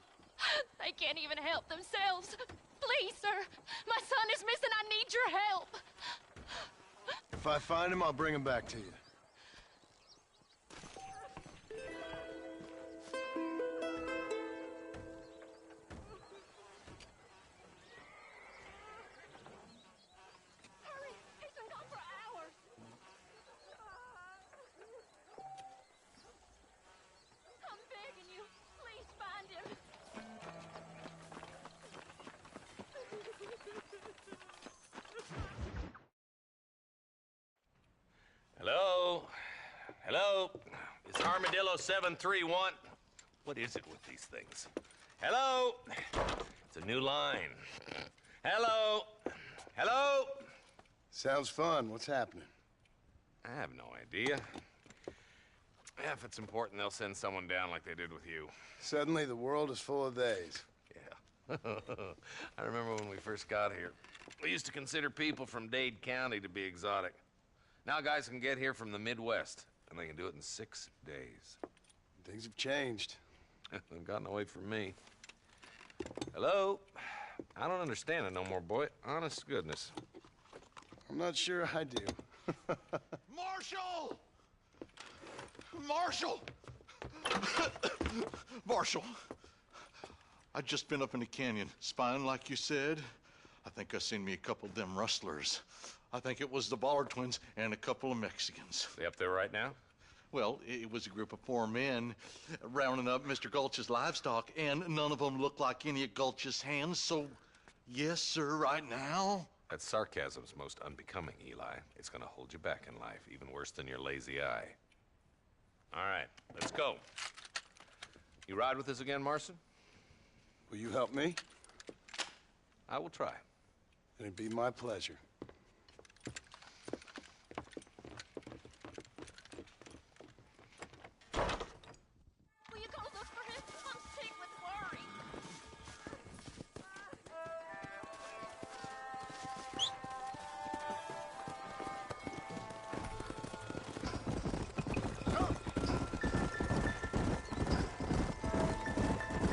they can't even help themselves. Please, sir. My son is missing. I need your help. If I find him, I'll bring him back to you. Hurry. He's been gone for hours. I'm begging you. Please find him. Hello? Hello? Is Armadillo 731? What is it with these things? Hello? It's a new line. Hello? Hello? Sounds fun. What's happening? I have no idea. Yeah, if it's important, they'll send someone down like they did with you. Suddenly, the world is full of theys. Yeah. I remember when we first got here. We used to consider people from Dade County to be exotic. Now guys can get here from the Midwest, and they can do it in 6 days. Things have changed. They've gotten away from me. Hello? I don't understand it no more, boy. Honest to goodness. I'm not sure I do. Marshal! Marshal! Marshal! I'd just been up in the canyon, spying like you said. I think I seen me a couple of them rustlers. I think it was the Ballard twins and a couple of Mexicans. They up there right now? Well, it was a group of 4 men rounding up Mr. Gulch's livestock, and none of them looked like any of Gulch's hands, so yes, sir, right now. That sarcasm's most unbecoming, Eli. It's gonna hold you back in life, even worse than your lazy eye. All right, let's go. You ride with us again, Marston? Will you help me? I will try. It'd be my pleasure. Will you go look for him? I'm sick with worry.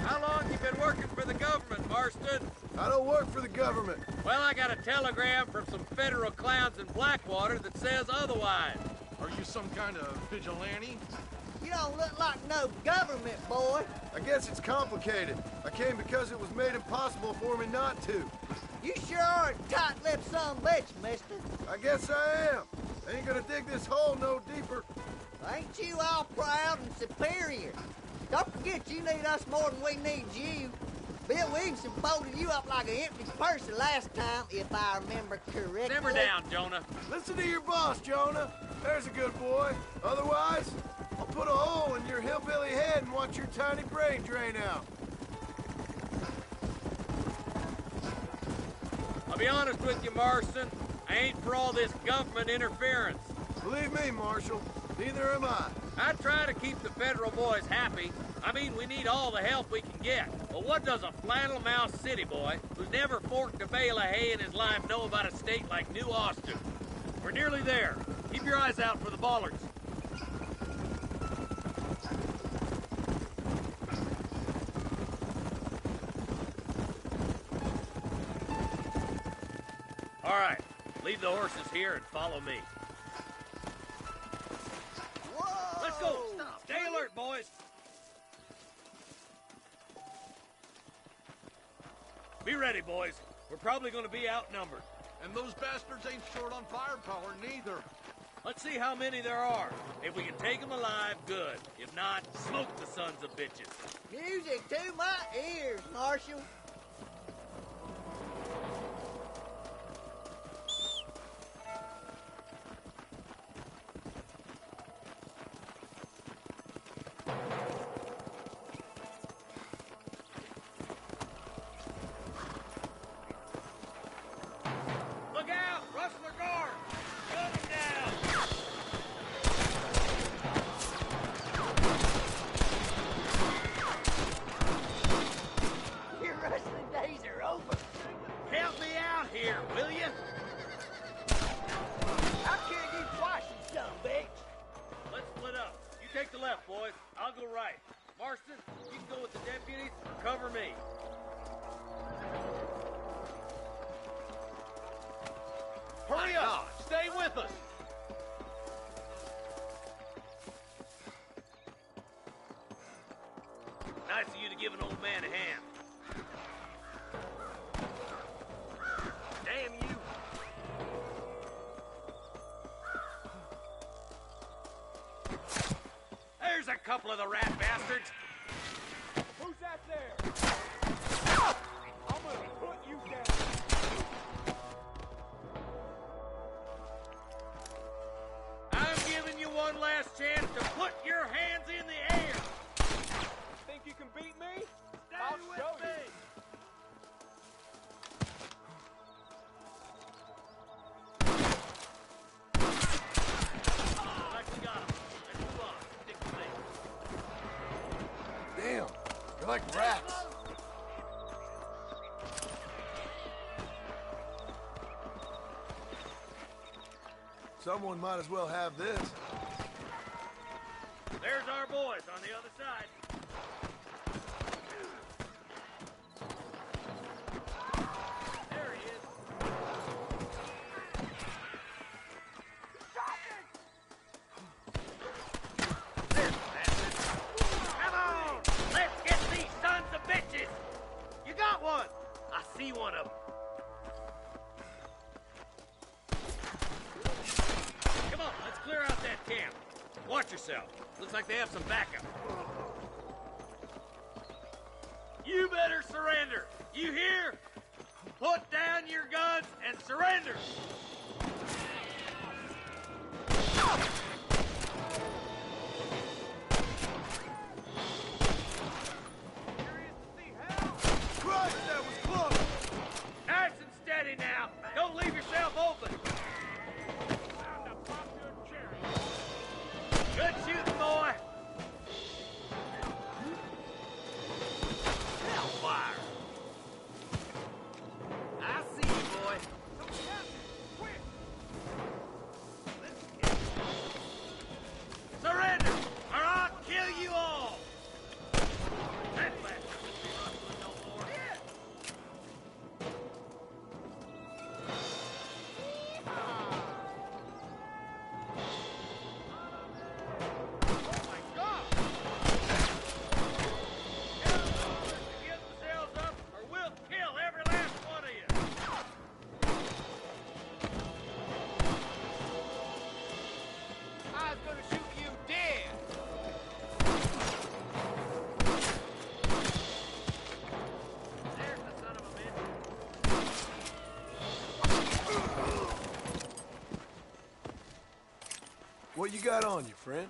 How long you been working for the government, Marston? I don't work for the government. Well, I got a telegram from some federal clowns in Blackwater that says otherwise. Are you some kind of vigilante? You don't look like no government, boy. I guess it's complicated. I came because it was made impossible for me not to. You sure are a tight-lipped son of a bitch, mister. I guess I am. I ain't gonna dig this hole no deeper. Ain't you all proud and superior? Don't forget you need us more than we need you. Bill Williamson folded you up like an empty purse last time, if I remember correctly. Simmer down, Jonah. Listen to your boss, Jonah. There's a good boy. Otherwise, I'll put a hole in your hillbilly head and watch your tiny brain drain out. I'll be honest with you, Marston. I ain't for all this government interference. Believe me, Marshal, neither am I. I try to keep the federal boys happy. I mean, we need all the help we can get. But what does a flannel-mouthed city boy who's never forked a bale of hay in his life know about a state like New Austin? We're nearly there. Keep your eyes out for the Ballards. All right, leave the horses here and follow me. Whoa! Let's go! Stay alert, boys! Be ready, boys. We're probably going to be outnumbered. And those bastards ain't short on firepower, neither. Let's see how many there are. If we can take them alive, good. If not, smoke the sons of bitches. Music to my ears, Marshal. Look out! Rustler guard! Gun them down! left, boys. I'll go right. Marston, you can go with the deputies or cover me. Hurry up! Stay with us! Nice of you to give an old man a hand. Damn you! There's a couple of the rat bastards! Who's that there? I'm gonna put you down. I'm giving you one last chance to put your hands in the air! Think you can beat me? Stay I'll with show me! you. Like we got him. Let's move on. Stick with me. Damn, you're like rats. Someone might as well have this. There's our boys on the other side. There he is. This bastard. Come on! Let's get these sons of bitches! You got one! I see one of them. Come on, let's clear out that camp. Watch yourself. Looks like they have some backup. You better surrender. You hear? Put down your guns and surrender. Christ, that was close! Nice and steady now. Don't leave yourself open. Good shooting, boy. Hellfire. I see you, boy. Surrender, or I'll kill you all. That bastard won't be rustling no more. Get themselves up, or we'll kill every last one of you. I was gonna shoot you dead. There's the son of a bitch. What you got on you, friend?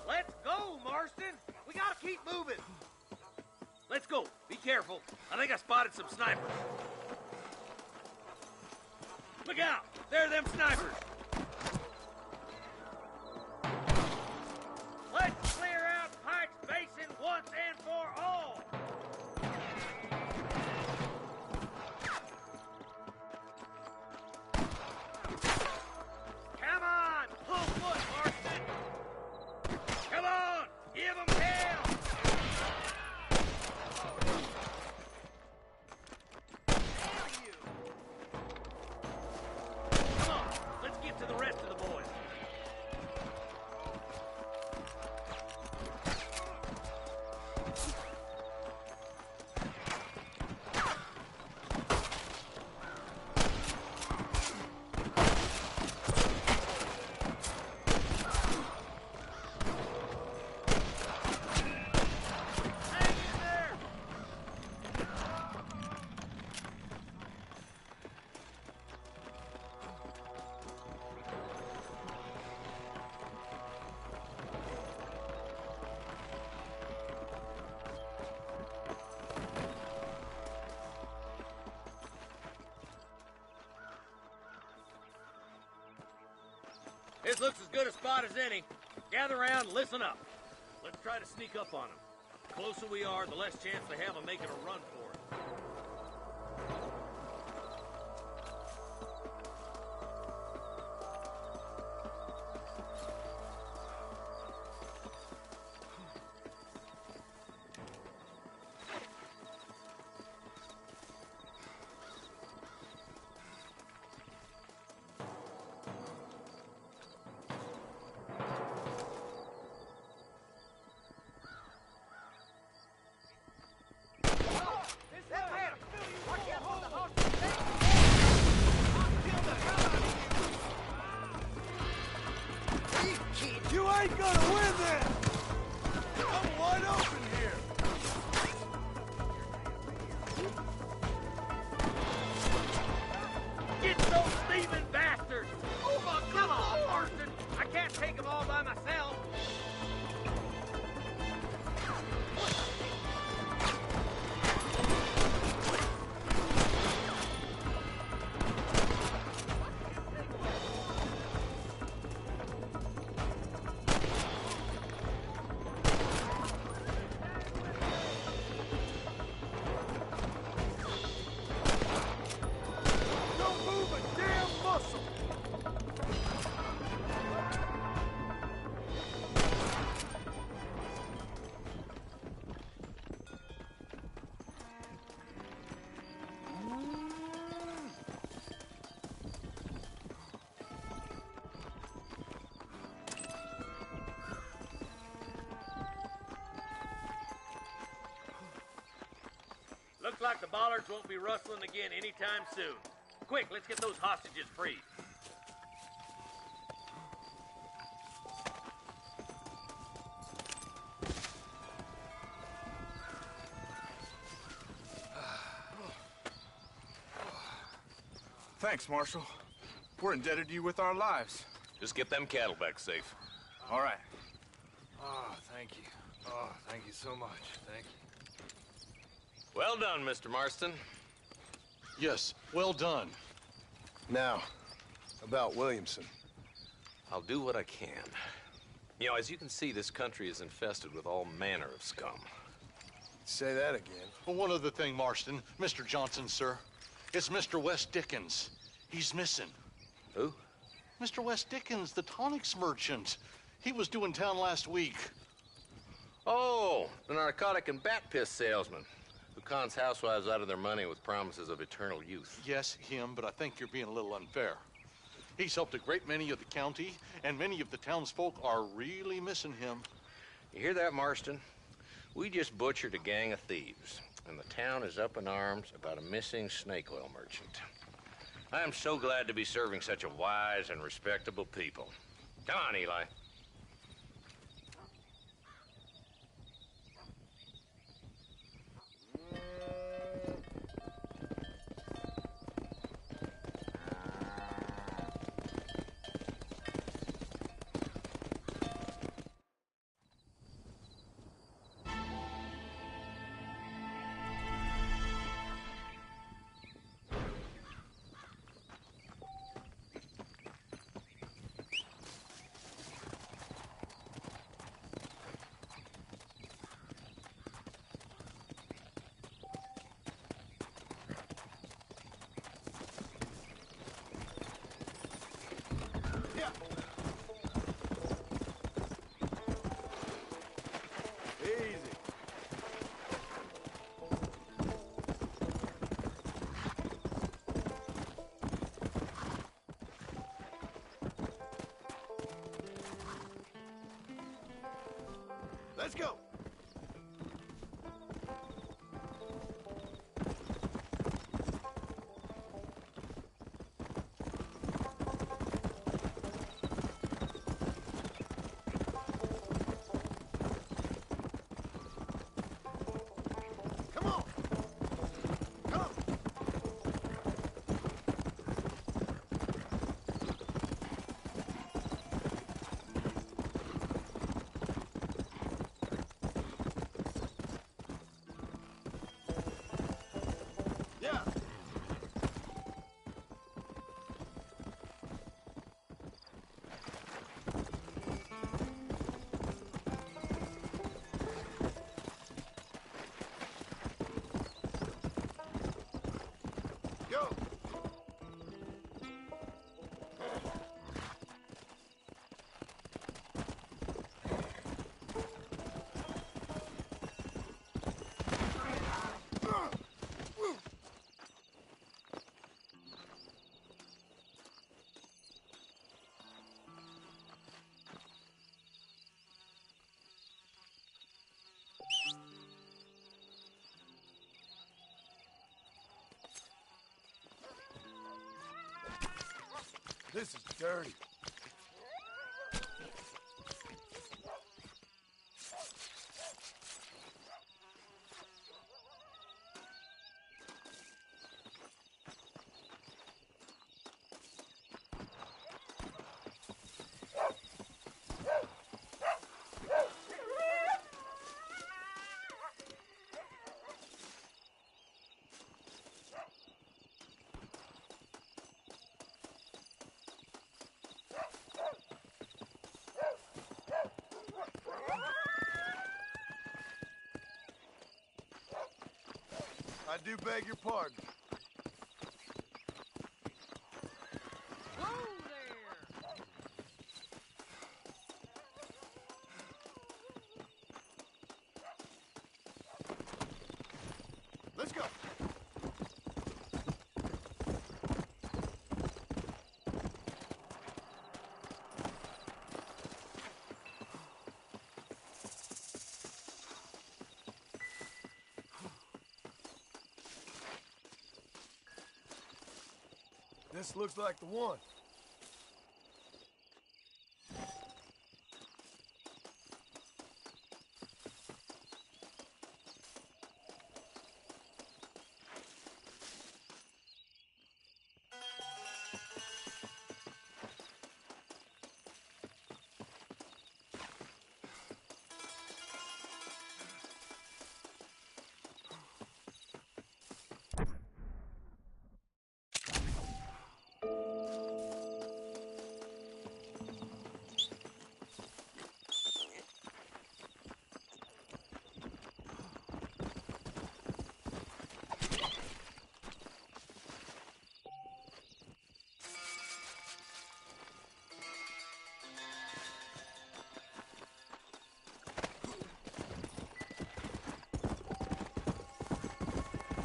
Let's go, Marston. We gotta keep moving. Let's go. Be careful. I think I spotted some snipers. Look out. There are them snipers. Let's clear out Pike's Basin once and for all. Come on. Pull foot, Marston. Come on. Give them hell. Come on. Let's get This looks as good a spot as any. Gather around and listen up. Let's try to sneak up on them. The closer we are, the less chance they have of making a run for it. You ain't gonna win this! I'm wide open here! Get those thieving bastards! Oh, my, come on, Marston! I can't take them all by myself! Don't move a damn muscle! Looks like the bollards won't be rustling again anytime soon. Quick, let's get those hostages freed. Thanks, Marshal. We're indebted to you with our lives. Just get them cattle back safe. All right. Oh, thank you. Oh, thank you so much. Thank you. Well done, Mr. Marston. Yes, well done. Now, about Williamson. I'll do what I can. You know, as you can see, this country is infested with all manner of scum. Say that again. Well, one other thing, Marston. Mr. Johnson, sir. It's Mr. West Dickens. He's missing. Who? Mr. West Dickens, the tonics merchant. He was due in town last week. Oh, the narcotic and bat piss salesman who cons housewives out of their money with promises of eternal youth. Yes, him, but I think you're being a little unfair. He's helped a great many of the county, and many of the townsfolk are really missing him. You hear that, Marston? We just butchered a gang of thieves, and the town is up in arms about a missing snake oil merchant. I am so glad to be serving such a wise and respectable people. Come on, Eli. Let's go. Come on. Come. This is dirty. I do beg your pardon. Whoa there! Let's go. This looks like the one.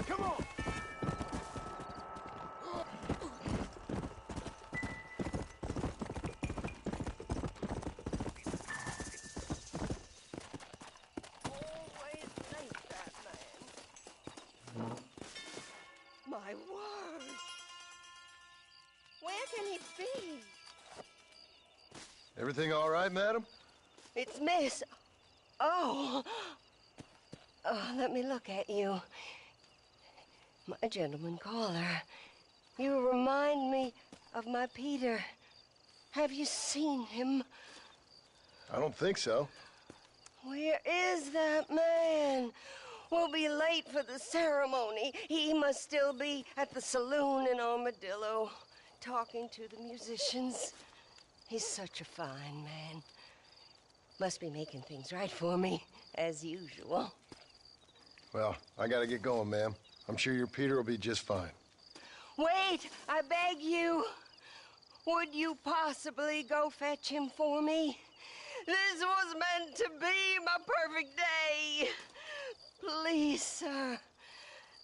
Come on! My word! Where can he be? Everything all right, madam? It's Miss... Oh! Oh, let me look at you. My gentleman caller. You remind me of my Peter. Have you seen him? I don't think so. Where is that man? We'll be late for the ceremony. He must still be at the saloon in Armadillo, talking to the musicians. He's such a fine man. Must be making things right for me, as usual. Well, I gotta get going, ma'am. I'm sure your Peter will be just fine. Wait, I beg you. Would you possibly go fetch him for me? This was meant to be my perfect day. Please, sir.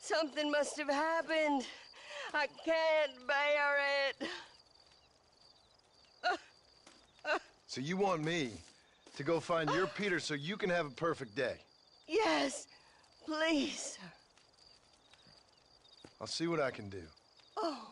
Something must have happened. I can't bear it. So you want me to go find your Peter so you can have a perfect day? Yes, please, sir. I'll see what I can do. Oh.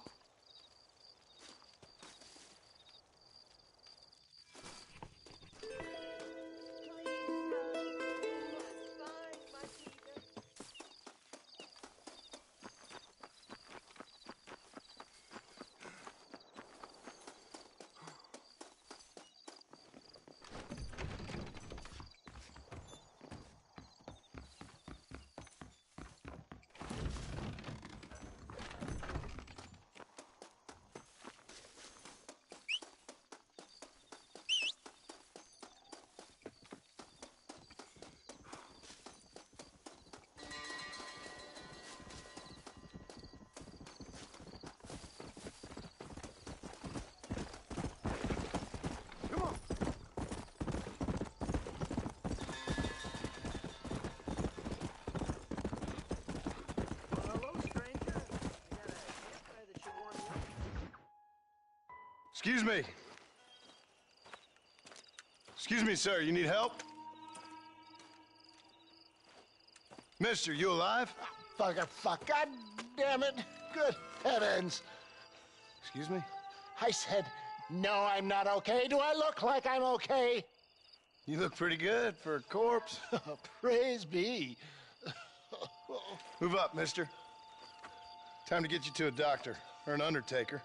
Excuse me. Excuse me, sir. You need help? Mister, you alive? Fuck. God damn it. Good heavens. Excuse me? I said, No, I'm not okay. Do I look like I'm okay? You look pretty good for a corpse. Praise be. Move up, mister. Time to get you to a doctor or an undertaker.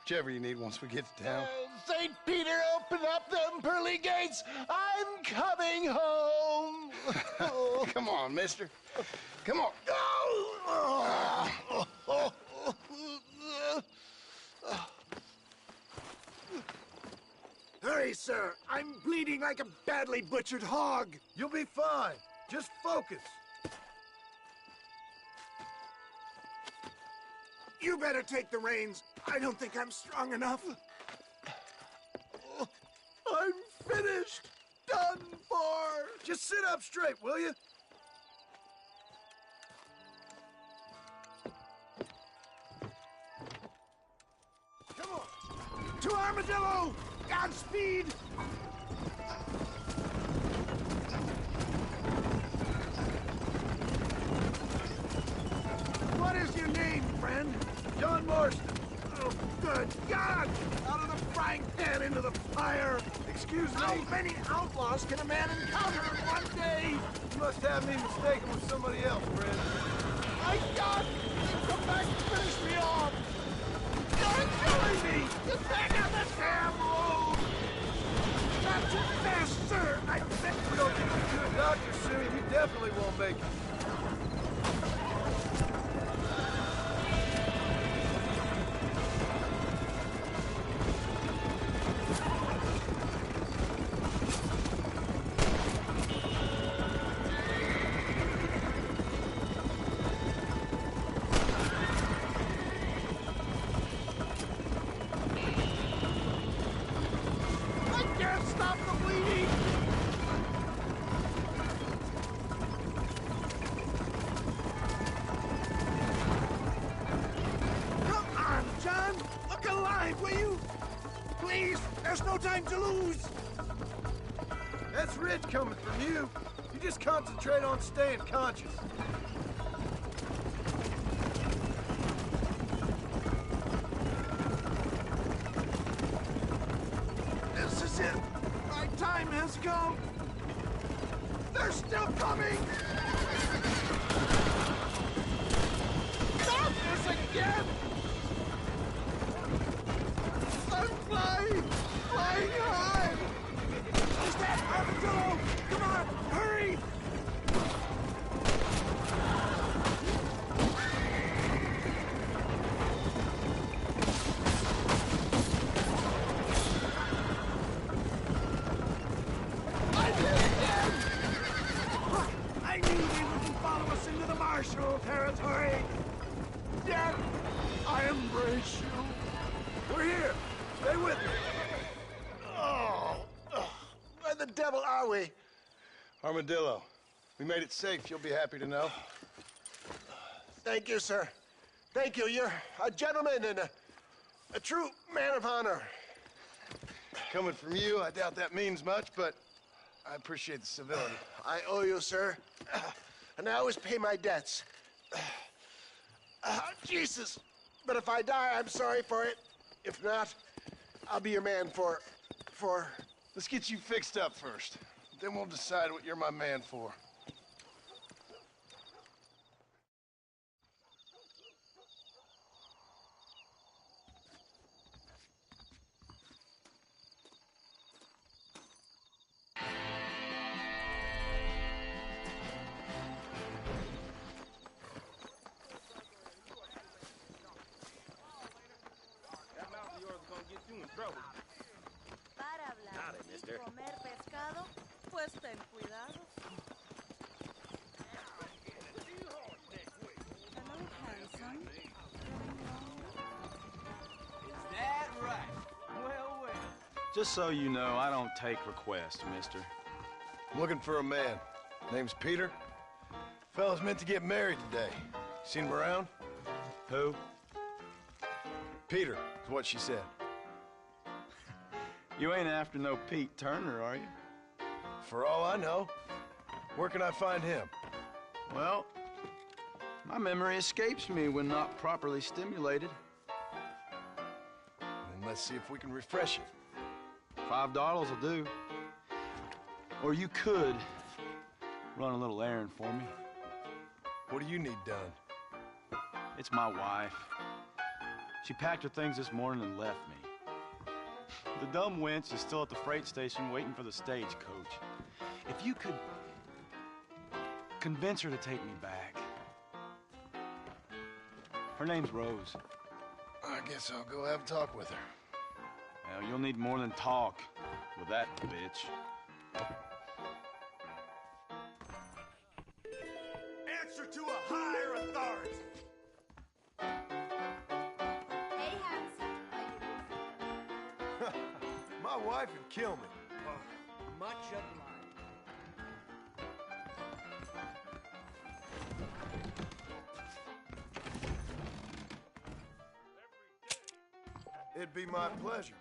Whichever you need once we get to town. St. Peter, open up them pearly gates. I'm coming home. Come on, mister. Come on. Hurry, sir. I'm bleeding like a badly butchered hog. You'll be fine. Just focus. You better take the reins. I don't think I'm strong enough. I'm finished. Done for. Just sit up straight, will you? Come on. To Armadillo! Godspeed! What is your name, friend? John Marston. Oh, good God! Out of the frying pan into the fire! Excuse me? How many outlaws can a man encounter in one day? You must have me mistaken with somebody else, friend. My God! Come back and finish me off! You're killing me! Get back on the damn road! Not too fast, sir! I bet If we don't get you to a doctor soon, you definitely won't make it. time to lose! That's rich coming from you. You just concentrate on staying conscious. This is it! My time has come! They're still coming! Stop this again! I'm flying! Flying high! Is that Armadillo? Come on, hurry! I knew they wouldn't follow us into the Marshall territory! Yet, I embrace you. We're here. Stay with me. Where the devil are we? Armadillo. We made it safe, you'll be happy to know. Thank you, sir. Thank you. You're a gentleman and a true man of honor. Coming from you, I doubt that means much, but I appreciate the civility. I owe you, sir. And I always pay my debts. Jesus. But if I die, I'm sorry for it. If not, I'll be your man for... Let's get you fixed up first. Then we'll decide what you're my man for. Howdy, mister. Comer pescado, pues ten cuidado. Hello, handsome. Is that right? Well, well. Just so you know, I don't take requests, mister. I'm looking for a man. Name's Peter. Fella's meant to get married today. Seen him around? Who? Peter, is what she said. You ain't after no Pete Turner, are you? For all I know. Where can I find him? Well, my memory escapes me when not properly stimulated. And and let's see if we can refresh it. $5 will do. Or you could run a little errand for me. What do you need done? It's my wife. She packed her things this morning and left me. The dumb wench is still at the freight station waiting for the stagecoach. If you could convince her to take me back. Her name's Rose. I guess I'll go have a talk with her. Well, you'll need more than talk with that bitch. Answer to a higher authority. Hey, Hanson. My wife would kill me. Much obliged. It'd be my pleasure.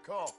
Call.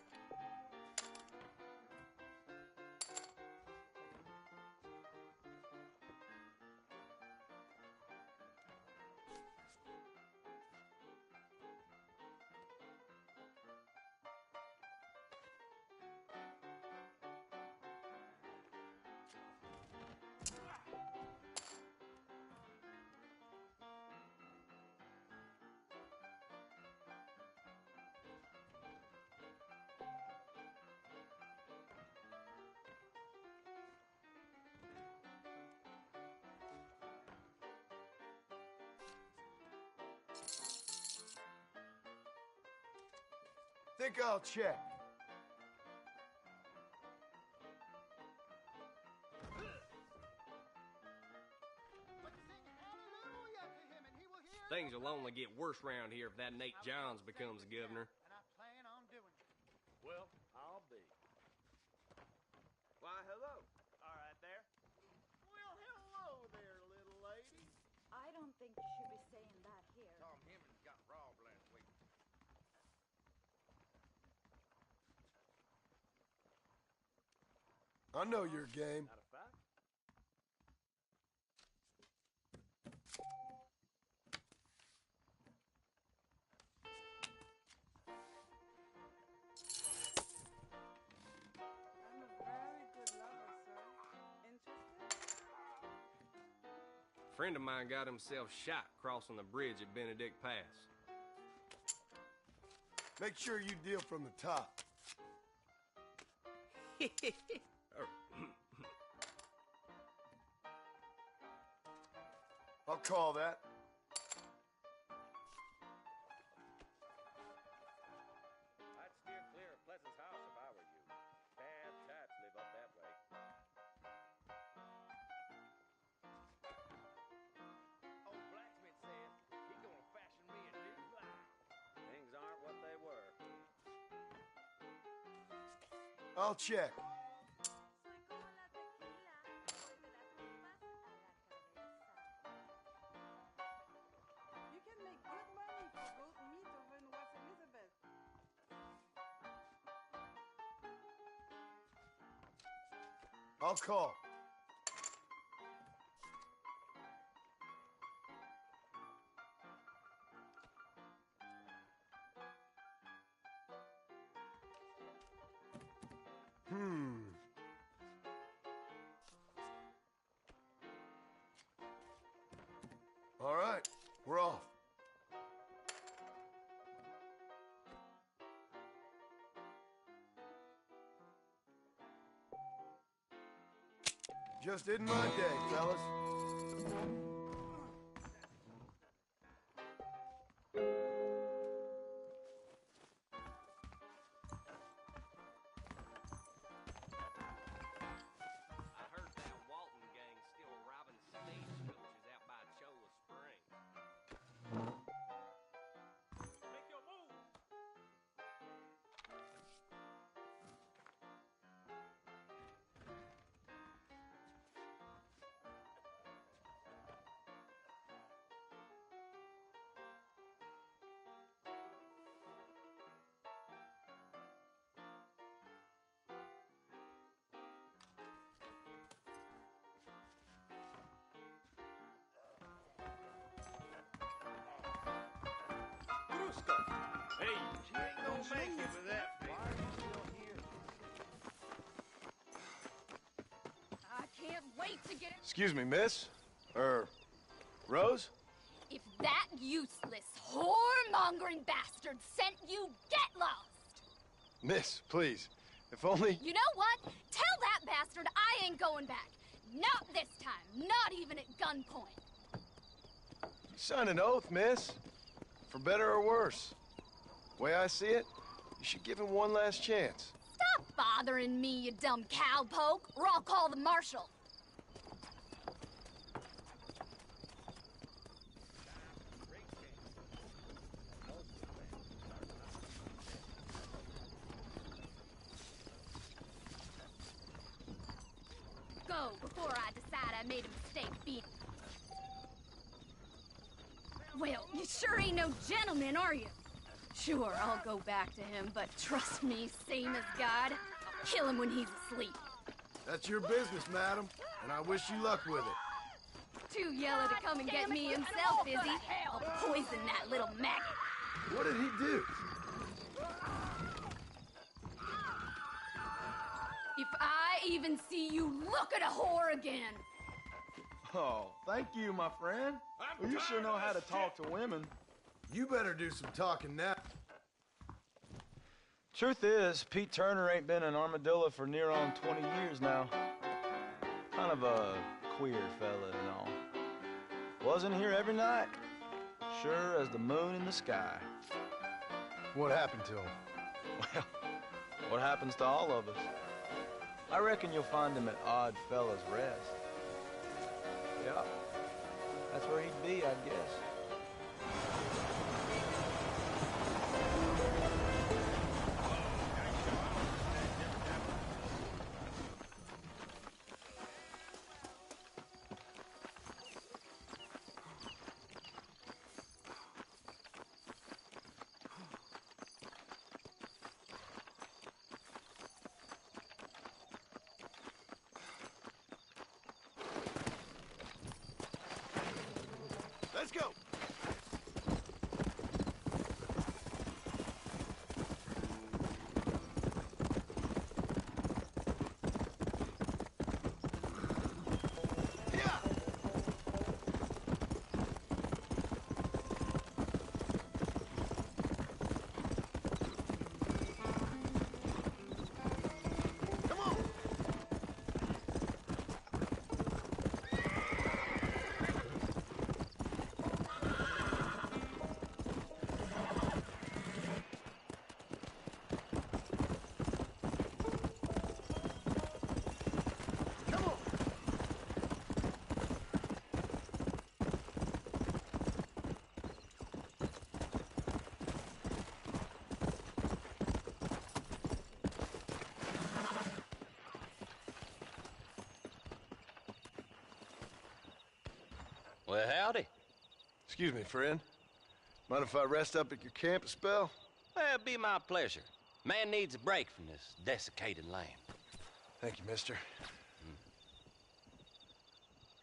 Think I'll check. Things will only get worse around here if that Nate Johns becomes governor. And I plan on doing it. Well, I'll be. Why, hello. All right there. Well, hello there, little lady. I don't think you should be saying that here. Tom Hemmings got robbed last week. I know your game. Not a fact. I'm a very good lover, sir. Interested? A friend of mine got himself shot crossing the bridge at Benedict Pass. Make sure you deal from the top. I'll call that. I'd steer clear of Pleasant's house if I were you. Bad types live up that way. Old blacksmith says he's gonna fashion me a new blouse. Things aren't what they were. I'll check. You can make good money for goat meat over in West Elizabeth. I'll call. All right, we're off. Just isn't my day, fellas. I heard that Walton gang's still robbing stagecoaches out by Cholla Springs. Make your move. Hey, she ain't gonna make it with that I can't wait to get it. Excuse me, miss? Rose? If that useless, whoremongering bastard sent you, get lost! Miss, please. If only... You know what? Tell that bastard I ain't going back. Not this time. Not even at gunpoint. Sign an oath, miss. For better or worse. Way I see it, you should give him one last chance. Stop bothering me, you dumb cowpoke, or I'll call the marshal. Go before I decide I made a mistake beating. Well, you sure ain't no gentleman, are you? Sure, I'll go back to him, but trust me, same as God, I'll kill him when he's asleep. That's your business, madam, and I wish you luck with it. Too yellow to come and get me himself, is he? I'll poison that little maggot. What did he do? If I even see you look at a whore again. Oh, thank you, my friend. Well, you sure know how to talk to women. You better do some talking now. Truth is, Pete Turner ain't been in Armadillo for near on 20 years now. Kind of a queer fella and all. Wasn't here every night. Sure as the moon in the sky. What happened to him? Well, what happens to all of us? I reckon you'll find him at Odd Fella's Rest. Yeah, that's where he'd be, I guess. Let's go! Well, howdy. Excuse me, friend. Mind if I rest up at your camp a spell? Well, it'd be my pleasure. Man needs a break from this desiccated land. Thank you, mister.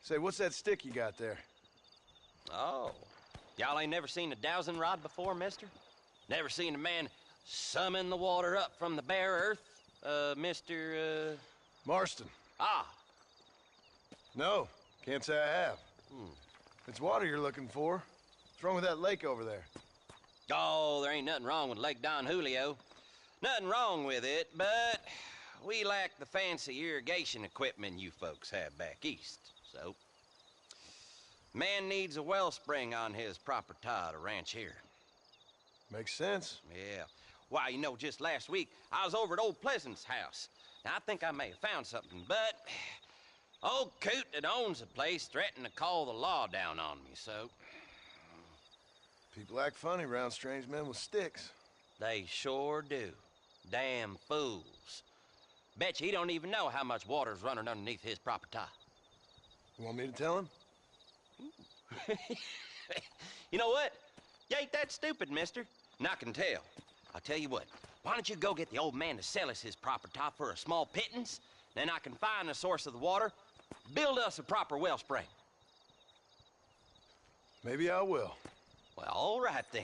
Say, what's that stick you got there? Oh. Y'all ain't never seen a dowsing rod before, mister? Never seen a man summon the water up from the bare earth? Mr. Marston. Ah. No, can't say I have. It's water you're looking for. What's wrong with that lake over there? Oh, there ain't nothing wrong with Lake Don Julio. Nothing wrong with it, but, we lack the fancy irrigation equipment you folks have back east, so... Man needs a wellspring on his property to ranch here. Makes sense. Yeah. Why, you know, just last week, I was over at old Pleasant's house. Now, I think I may have found something, but... Old coot that owns the place threatened to call the law down on me, so... People act funny around strange men with sticks. They sure do. Damn fools. Bet you he don't even know how much water's running underneath his property. You want me to tell him? You know what? You ain't that stupid, mister. And I can tell. I'll tell you what. Why don't you go get the old man to sell us his property for a small pittance? Then I can find the source of the water, build us a proper wellspring. Maybe I will. Well, all right then.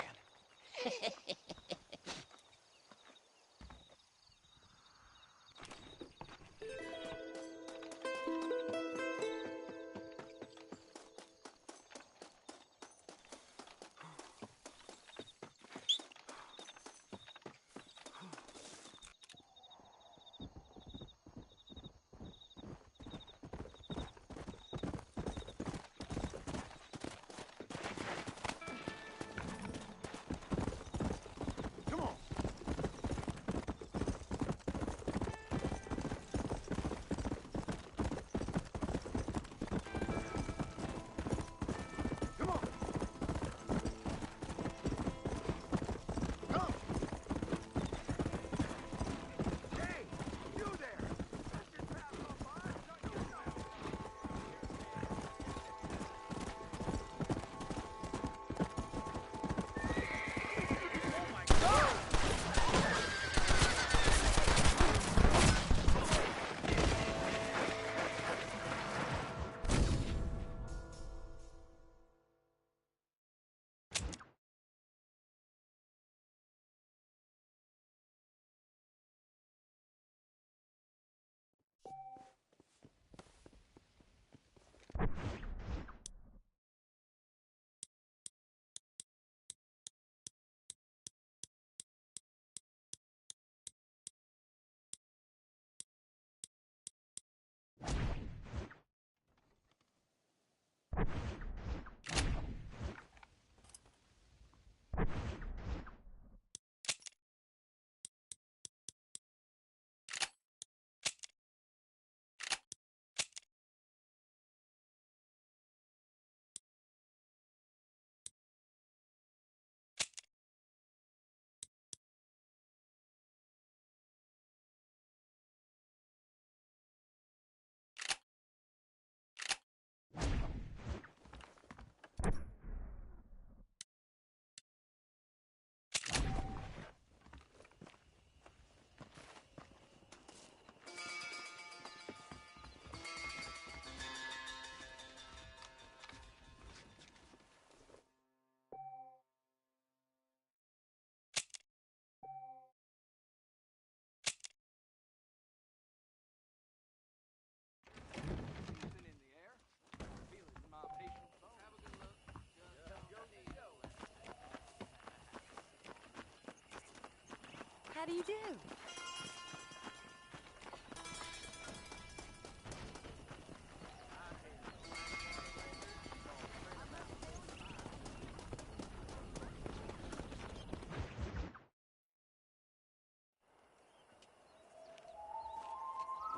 How do you do?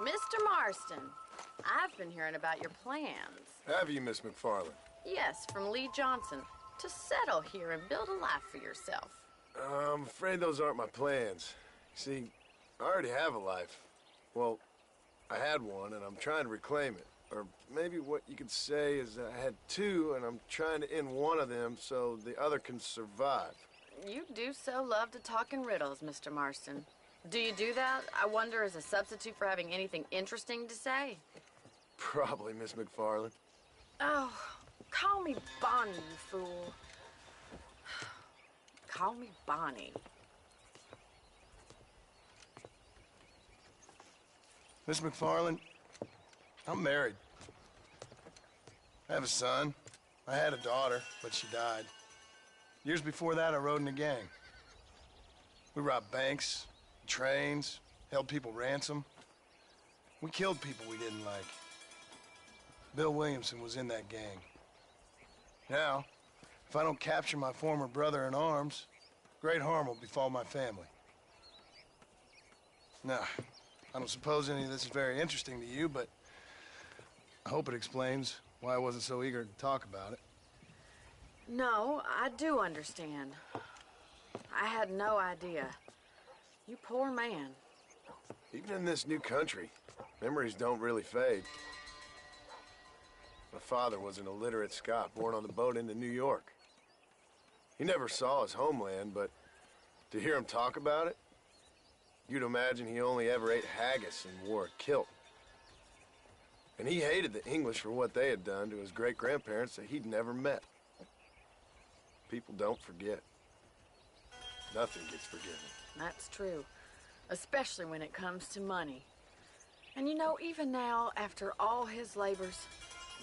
Mr. Marston, I've been hearing about your plans. Have you, Miss McFarland? Yes, from Lee Johnson, to settle here and build a life for yourself. I'm afraid those aren't my plans. See, I already have a life. Well, I had one, and I'm trying to reclaim it. Or maybe what you could say is that I had two, and I'm trying to end one of them so the other can survive. You do so love to talk in riddles, Mr. Marston. Do you do that, I wonder, as a substitute for having anything interesting to say? Probably, Miss McFarland. Oh, call me Bonnie, you fool. Call me Bonnie. Miss McFarland, I'm married. I have a son. I had a daughter, but she died. Years before that, I rode in a gang. We robbed banks, trains, held people ransom. We killed people we didn't like. Bill Williamson was in that gang. Now, if I don't capture my former brother in arms, great harm will befall my family. Now, I don't suppose any of this is very interesting to you, but I hope it explains why I wasn't so eager to talk about it. No, I do understand. I had no idea. You poor man. Even in this new country, memories don't really fade. My father was an illiterate Scot born on the boat into New York. He never saw his homeland, but to hear him talk about it, you'd imagine he only ever ate haggis and wore a kilt. And he hated the English for what they had done to his great-grandparents that he'd never met. People don't forget. Nothing gets forgiven. That's true. Especially when it comes to money. And you know, even now, after all his labors,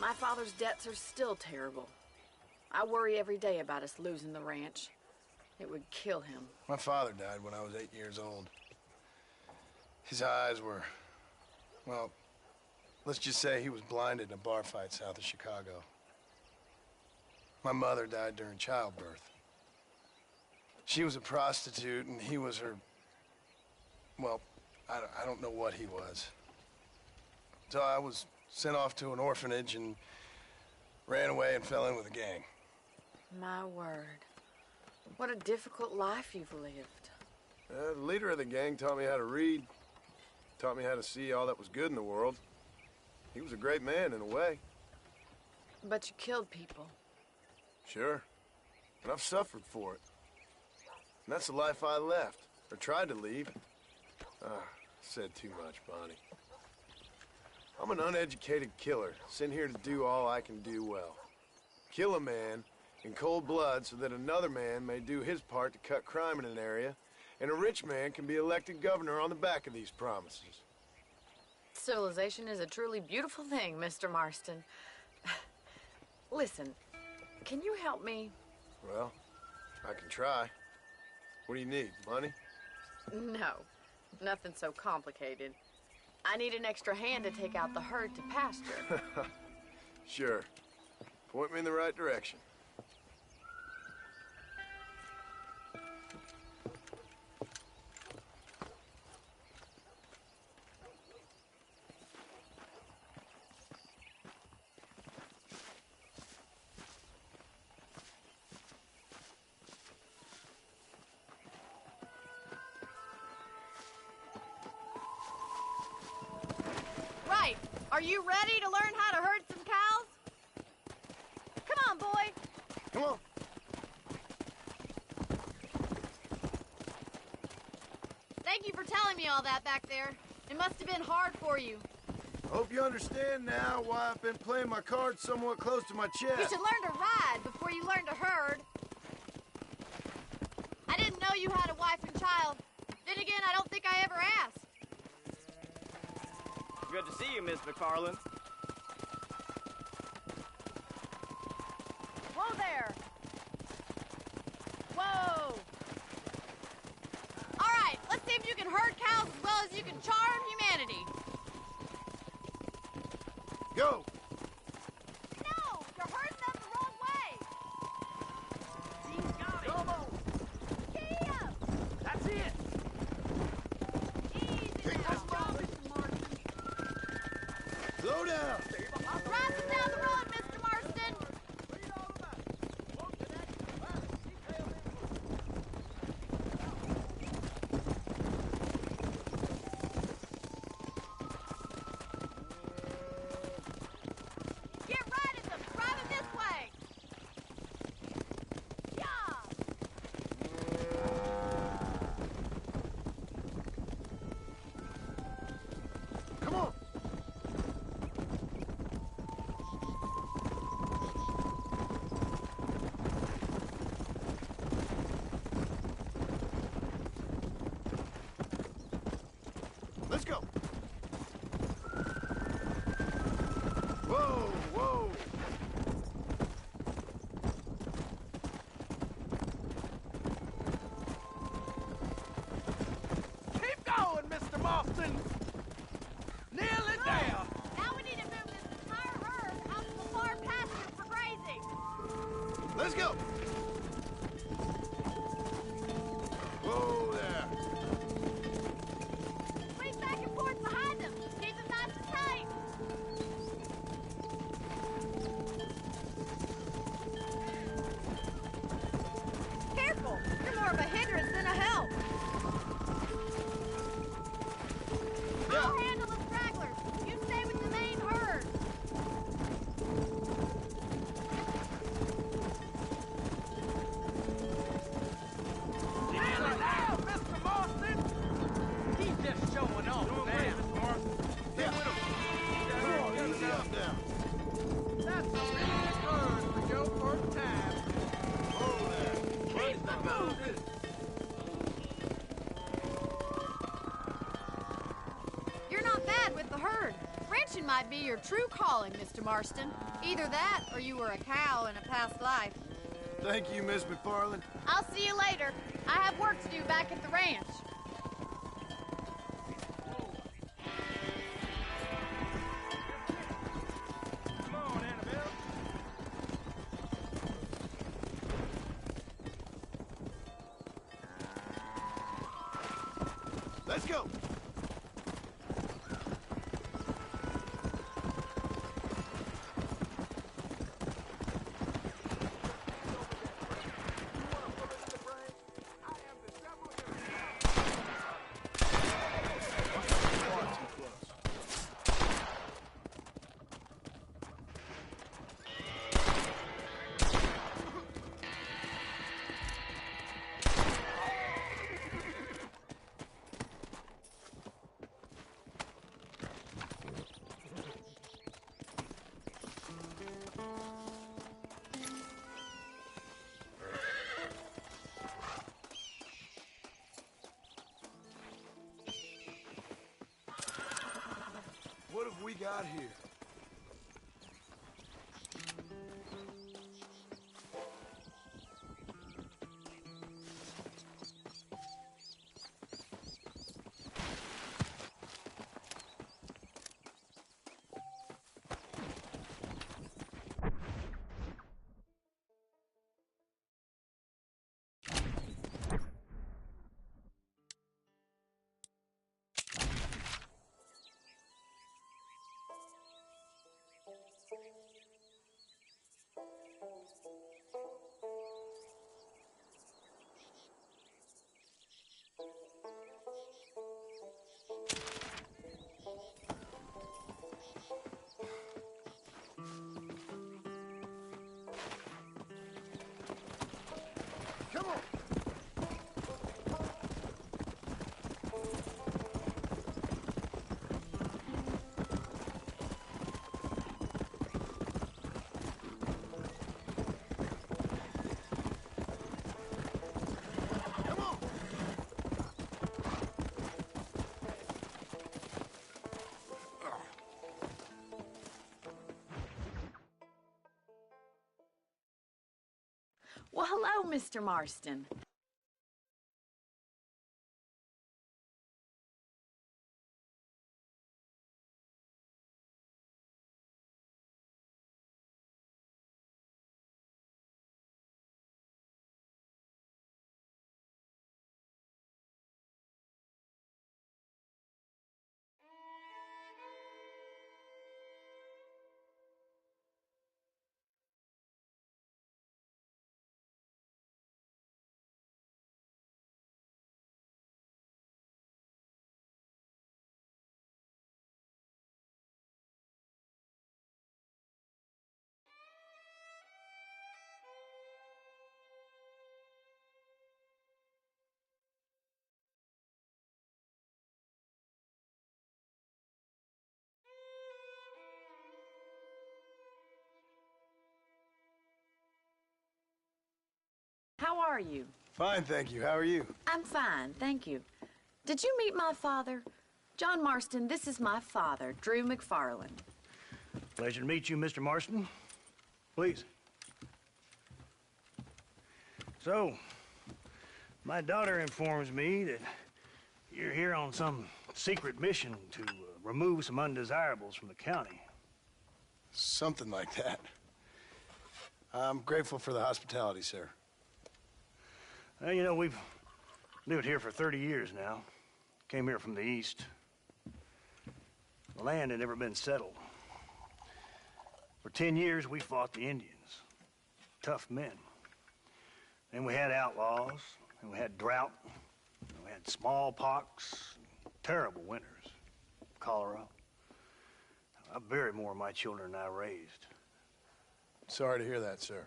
my father's debts are still terrible. I worry every day about us losing the ranch. It would kill him. My father died when I was 8 years old. His eyes were, well, let's just say he was blinded in a bar fight south of Chicago. My mother died during childbirth. She was a prostitute, and he was her... Well, I don't know what he was. So I was sent off to an orphanage and ran away and fell in with a gang. My word. What a difficult life you've lived. The leader of the gang taught me how to read, taught me how to see all that was good in the world. He was a great man in a way. But you killed people. Sure. And I've suffered for it. And that's the life I left, or tried to leave. Said too much, Bonnie. I'm an uneducated killer, sent here to do all I can do well. Kill a man in cold blood so that another man may do his part to cut crime in an area, and a rich man can be elected governor on the back of these promises. Civilization is a truly beautiful thing, Mr. Marston. Listen, can you help me? Well, I can try. What do you need, money? No, nothing so complicated. I need an extra hand to take out the herd to pasture. Sure. Point me in the right direction. Right. Are you ready to learn how to herd some cows? Come on, boy. Come on. Thank you for telling me all that back there. It must have been hard for you. I hope you understand now why I've been playing my cards somewhat close to my chest. You should learn to ride before you learn to herd. I didn't know you had a wife and child. Then again, I don't think I ever asked. Good to see you, Miss McFarland. Whoa there! Whoa! All right, let's see if you can herd cows as well as you can charm humanity. Go! No! You're herding them the wrong way! He's got it! Come on! Gee up! That's it! Easy now, Mr. Marston. Slow down! Rising down the road, Mr. Marston! Get right at them! Drive them this way! Yeah! Come on! Let's go! Whoa, whoa! Keep going, Mr. Marston. Nearly Ranching might be your true calling, Mr. Marston. Either that, or you were a cow in a past life. Thank you, Miss McFarland. I'll see you later. I have work to do back at the ranch. Let's go. What have we got here? Come on. Well, hello, Mr. Marston. How are you? Fine, thank you. How are you? I'm fine, thank you. Did you meet my father? John Marston, this is my father, Drew McFarland. Pleasure to meet you, Mr. Marston. Please. So, my daughter informs me that you're here on some secret mission to remove some undesirables from the county. Something like that. I'm grateful for the hospitality, sir. Well, you know, we've lived here for 30 years now. Came here from the east. The land had never been settled. For 10 years, we fought the Indians. Tough men. Then we had outlaws, and we had drought, and we had smallpox, terrible winters, cholera. I buried more of my children than I raised. Sorry to hear that, sir.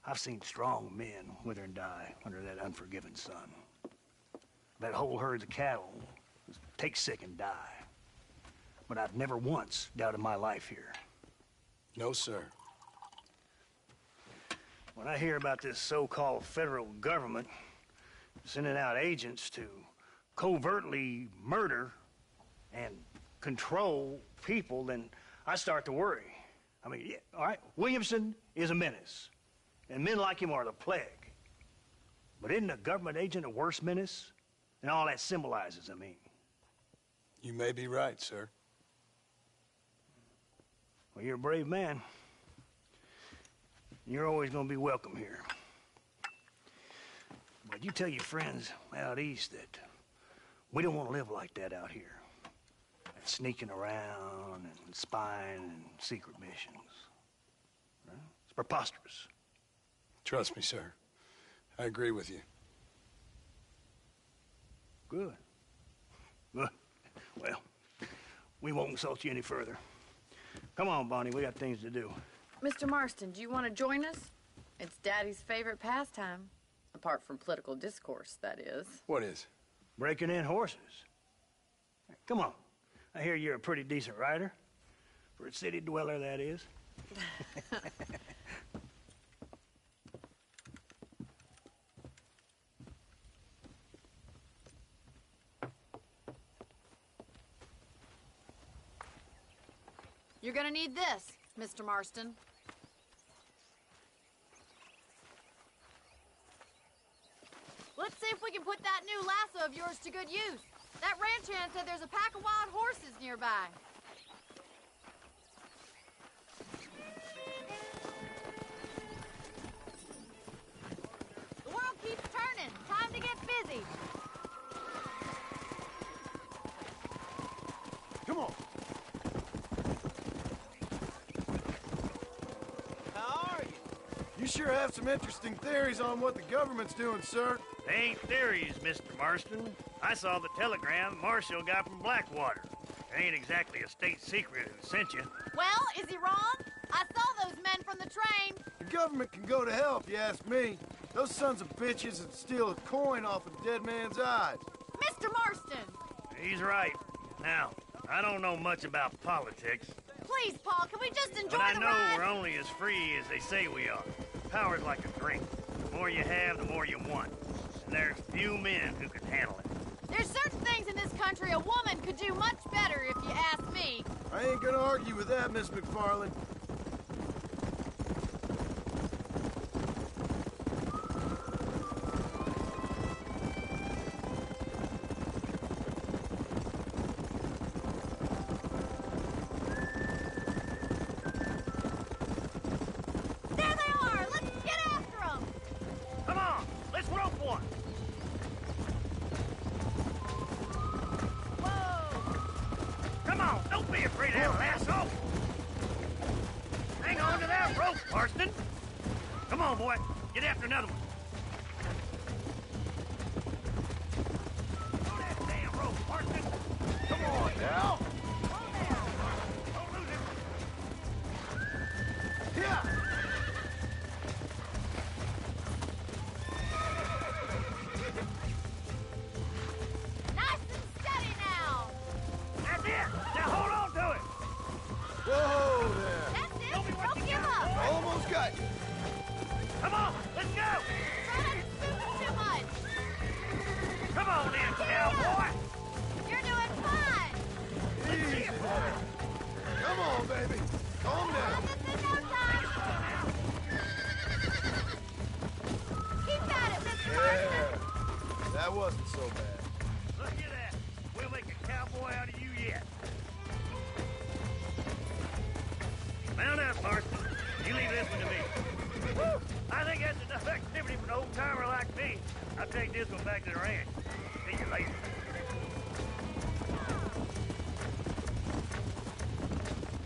I've seen strong men wither and die under that unforgiving sun. That whole herds of cattle take sick and die. But I've never once doubted my life here. No, sir. When I hear about this so-called federal government sending out agents to covertly murder and control people, then I start to worry. I mean, yeah, all right, Williamson is a menace, and men like him are the plague. But isn't a government agent a worse menace? And all that symbolizes, I mean. You may be right, sir. Well, you're a brave man. You're always gonna be welcome here. But you tell your friends out east that we don't want to live like that out here. Sneaking around and spying and secret missions. Right? It's preposterous. Trust me, sir. I agree with you. Good. Good. Well, we won't insult you any further. Come on, Bonnie, we got things to do. Mr. Marston, do you want to join us? It's Daddy's favorite pastime. Apart from political discourse, that is. What is? Breaking in horses. Come on. I hear you're a pretty decent rider. For a city dweller, that is. You're gonna need this, Mr. Marston. Let's see if we can put that new lasso of yours to good use. That ranch hand said there's a pack of wild horses nearby. The world keeps turning. Time to get busy. Come on. How are you? You sure have some interesting theories on what the government's doing, sir. They ain't theories, Mr. Marston. I saw the telegram Marshall got from Blackwater. It ain't exactly a state secret who sent you. Well, is he wrong? I saw those men from the train. The government can go to hell if you ask me. Those sons of bitches would steal a coin off a dead man's eyes. Mr. Marston! He's right. Now, I don't know much about politics. Please, Paul, can we just enjoy But I the know ride? we're only as free as they say we are. Power's like a drink. The more you have, the more you want. And there's few men who can handle it. There's certain things in this country a woman could do much better, if you ask me. I ain't gonna argue with that, Miss McFarland. There they are! Let's get after them! Come on, let's rope one. Come on, don't be afraid of that lasso. Hang on to that rope, Marston. Come on, boy. Get after another one. Throw that damn rope, Marston. Come on, now. Don't lose it. Yeah. Nice and steady now! That's it. Now hold on to it. Whoa there. That's it! Don't give up! Almost got you. Come on, let's go. Try not to scoop it too much! Come on then, cowboy. You're doing fine! Easy there. Come on, baby. Calm down. This in no time! Keep at it, Mr. Marston! Yeah. That wasn't so bad. Look at that. We'll make a cowboy out of you yet. Mount up, Marston. You leave this one to me. Woo! I think that's enough activity for an old-timer like me. I'll take this one back to the ranch. See you later.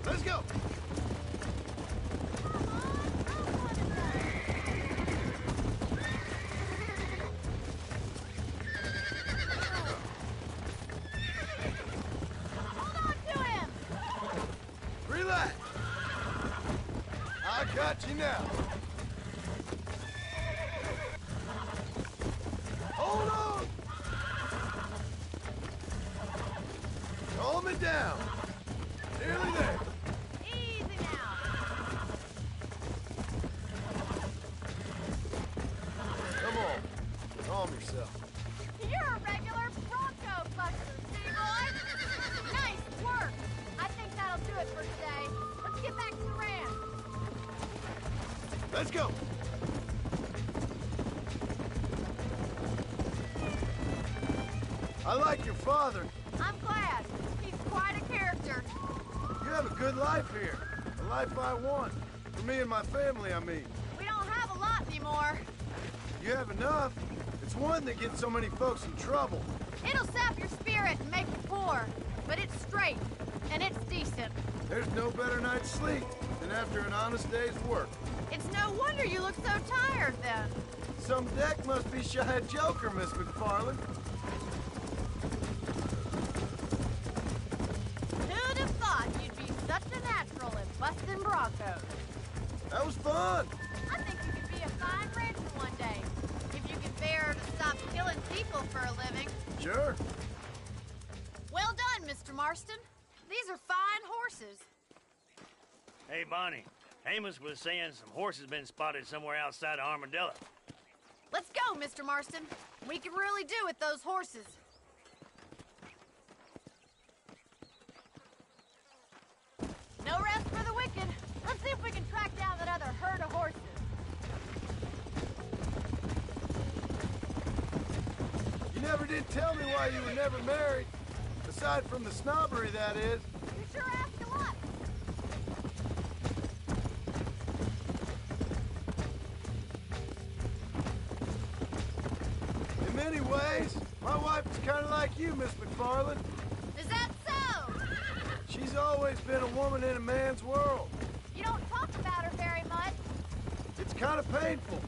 Let's go. Hold on to him! Relax. I got you now. Hold on. Calm it down. Nearly there. Easy now! Come on. Calm yourself. You're a regular Bronco buster, city boy! Nice work! Let's go! I like your father. I'm glad. He's quite a character. You have a good life here. A life I want. For me and my family, I mean. We don't have a lot anymore. You have enough. It's one that gets so many folks in trouble. It'll sap your spirit and make you poor. But it's straight, and it's decent. There's no better night's sleep than after an honest day's work. It's no wonder you look so tired, then. Some deck must be shy of Joker, Miss McFarland. Who'd have thought you'd be such a natural at busting Broncos? That was fun. I think you could be a fine rancher one day, if you can bear to stop killing people for a living. Sure. Well done, Mr. Marston. These are fine horses. Hey, Bonnie. Amos was saying some horses been spotted somewhere outside of Armadillo. Let's go, Mr. Marston. We can really do with those horses. No rest for the wicked. Let's see if we can track down that other herd of horses. You never did tell me why you were never married. Aside from the snobbery, that is. You sure ask a lot. In many ways, my wife is kind of like you, Miss McFarland. Is that so? She's always been a woman in a man's world. You don't talk about her very much. It's kind of painful,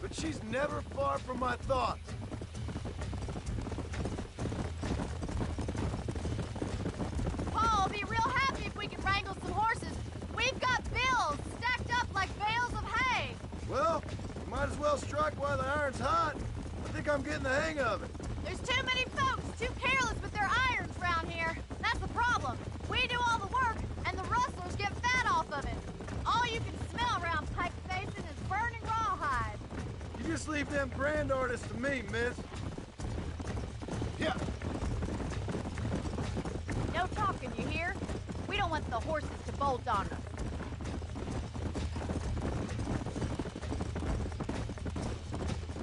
but she's never far from my thoughts. Paul will be real happy if we can wrangle some horses. We've got bills stacked up like bales of hay. Well, you might as well strike while the iron's hot. I think I'm getting the hang of it. There's too many folks too careless with their irons around here. That's the problem. We do all the work, and the rustlers get fat off of it. All you can smell around Pike Basin is burning rawhide. You just leave them brand artists to me, miss. Yeah. No talking, you hear? We don't want the horses to bolt on us.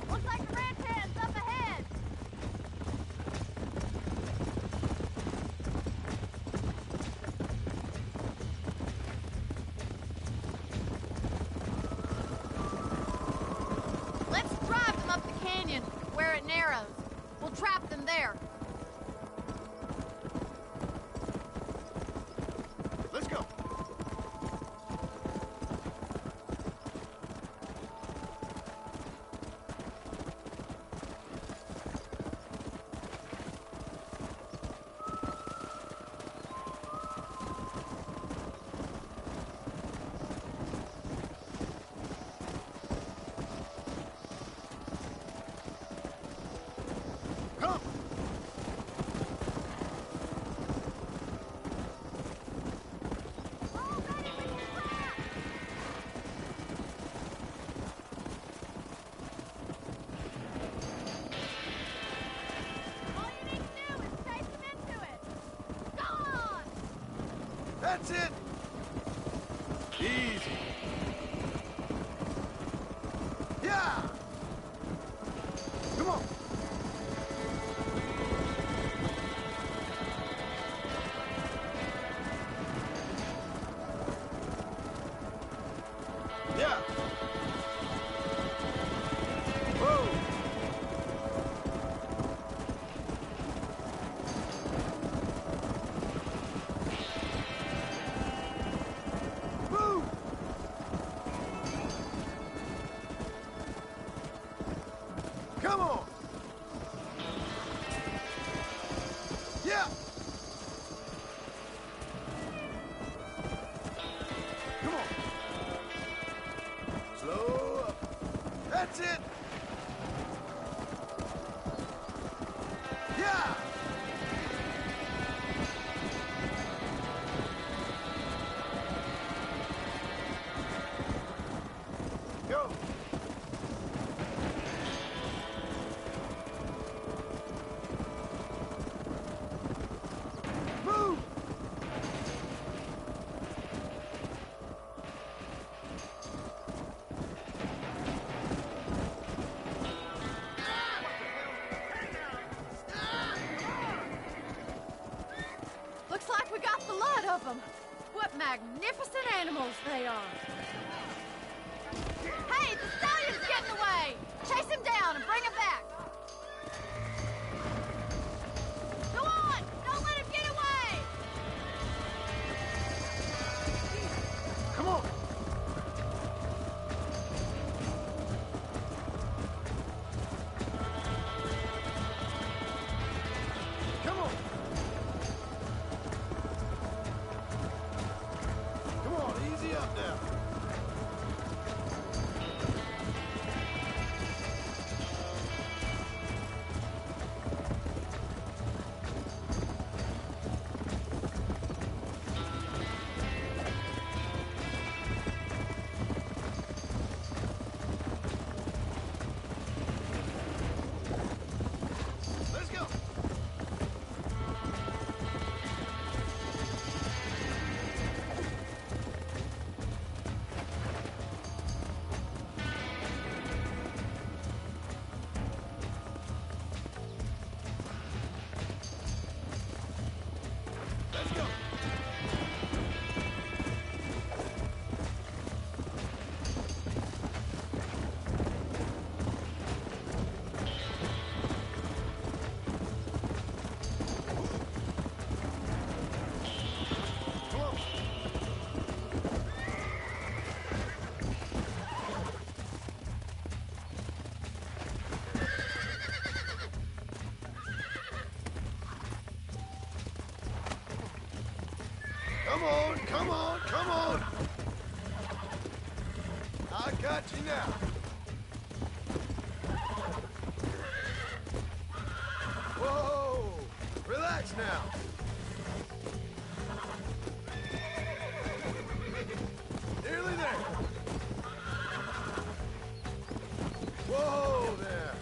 Looks like the ranch hand's up ahead. Let's drive them up the canyon, where it narrows. We'll trap them there. Let's go. Come. All you need to do is chase them into it. Go on! That's it. Easy. Yeah. Come on. Yeah. Whoa. Move. blood of them! What magnificent animals they are! Hey, the stallion's getting away! Chase him down and bring him back! Go on! Don't let him get away! Come on! Come on! Come on, easy up now. Let's go. Let's go. Come on. Come on, come on, come on! I got you now. Whoa! Relax now. Nearly there. Whoa there.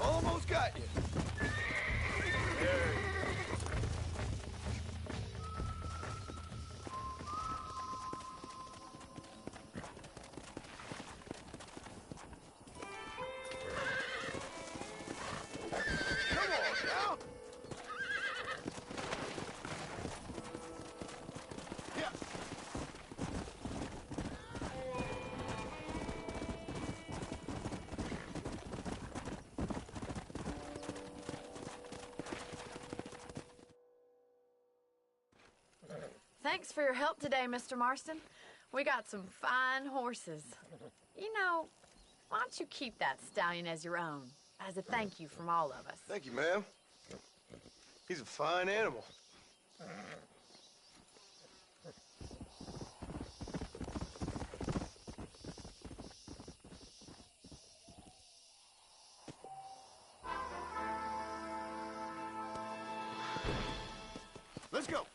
Almost got you. There you go. Come on now. Yeah. Thanks for your help today, Mr. Marston. We got some fine horses. You know, why don't you keep that stallion as your own, as a thank you from all of us? Thank you, ma'am. He's a fine animal. Let's go.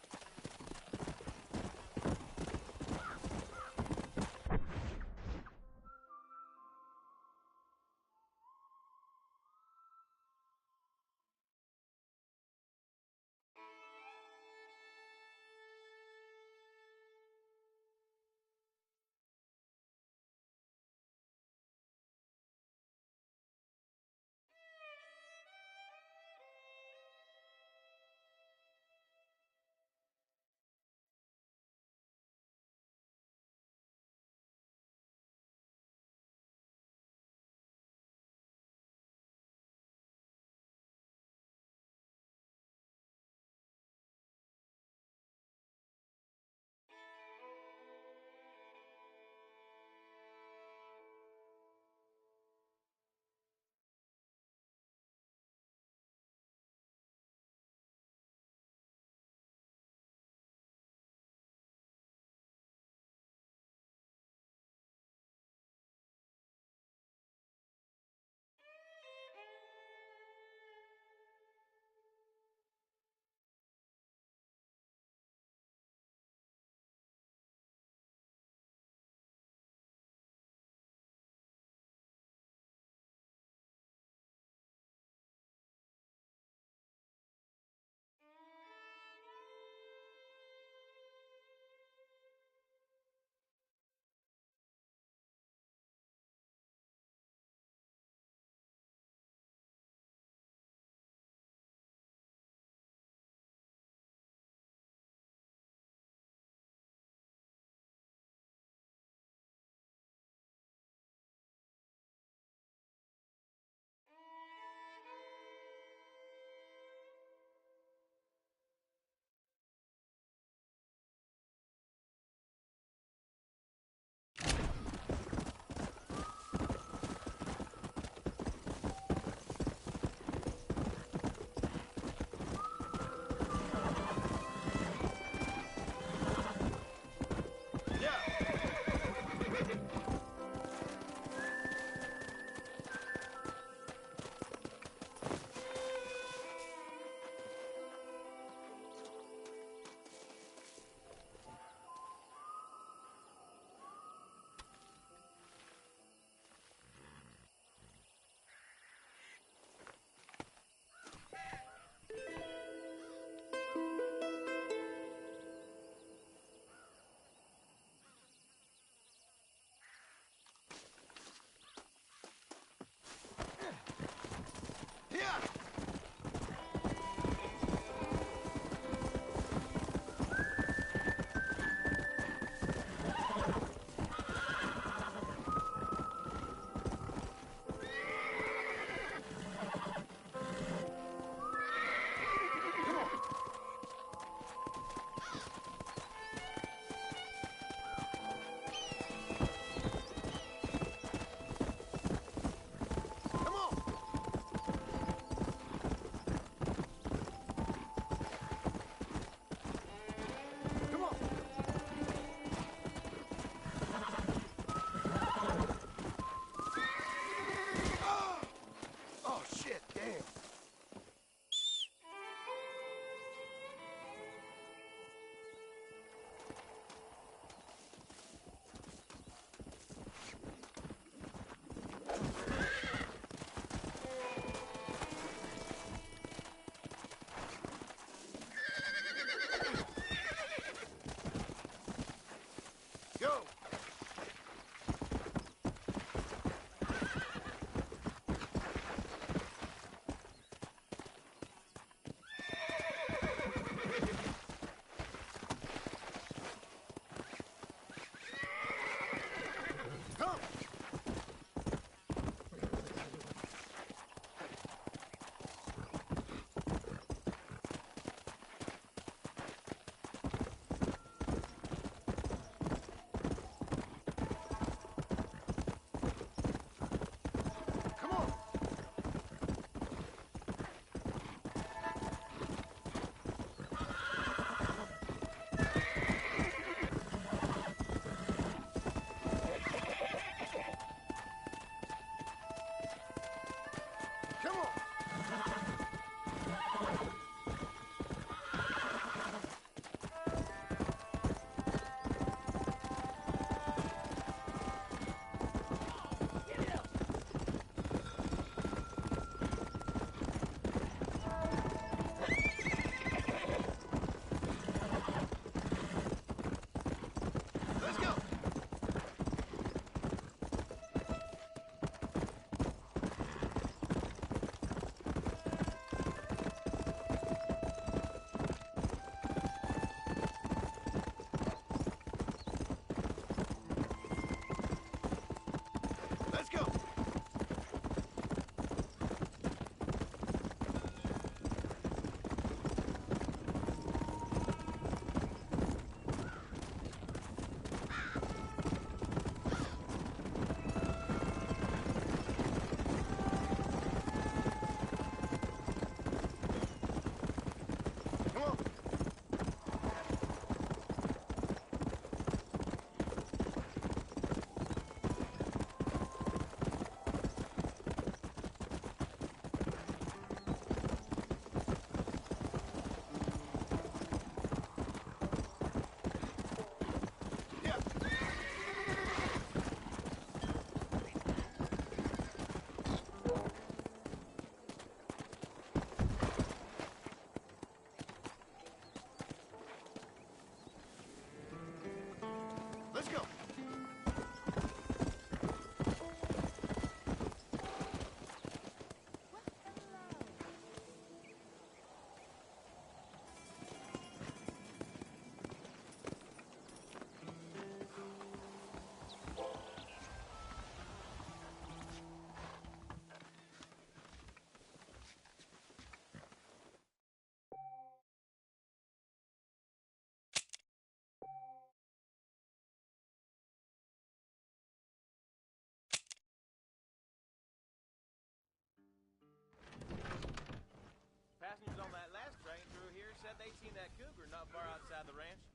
Passengers on that last train through here said they'd seen that cougar not far outside the ranch.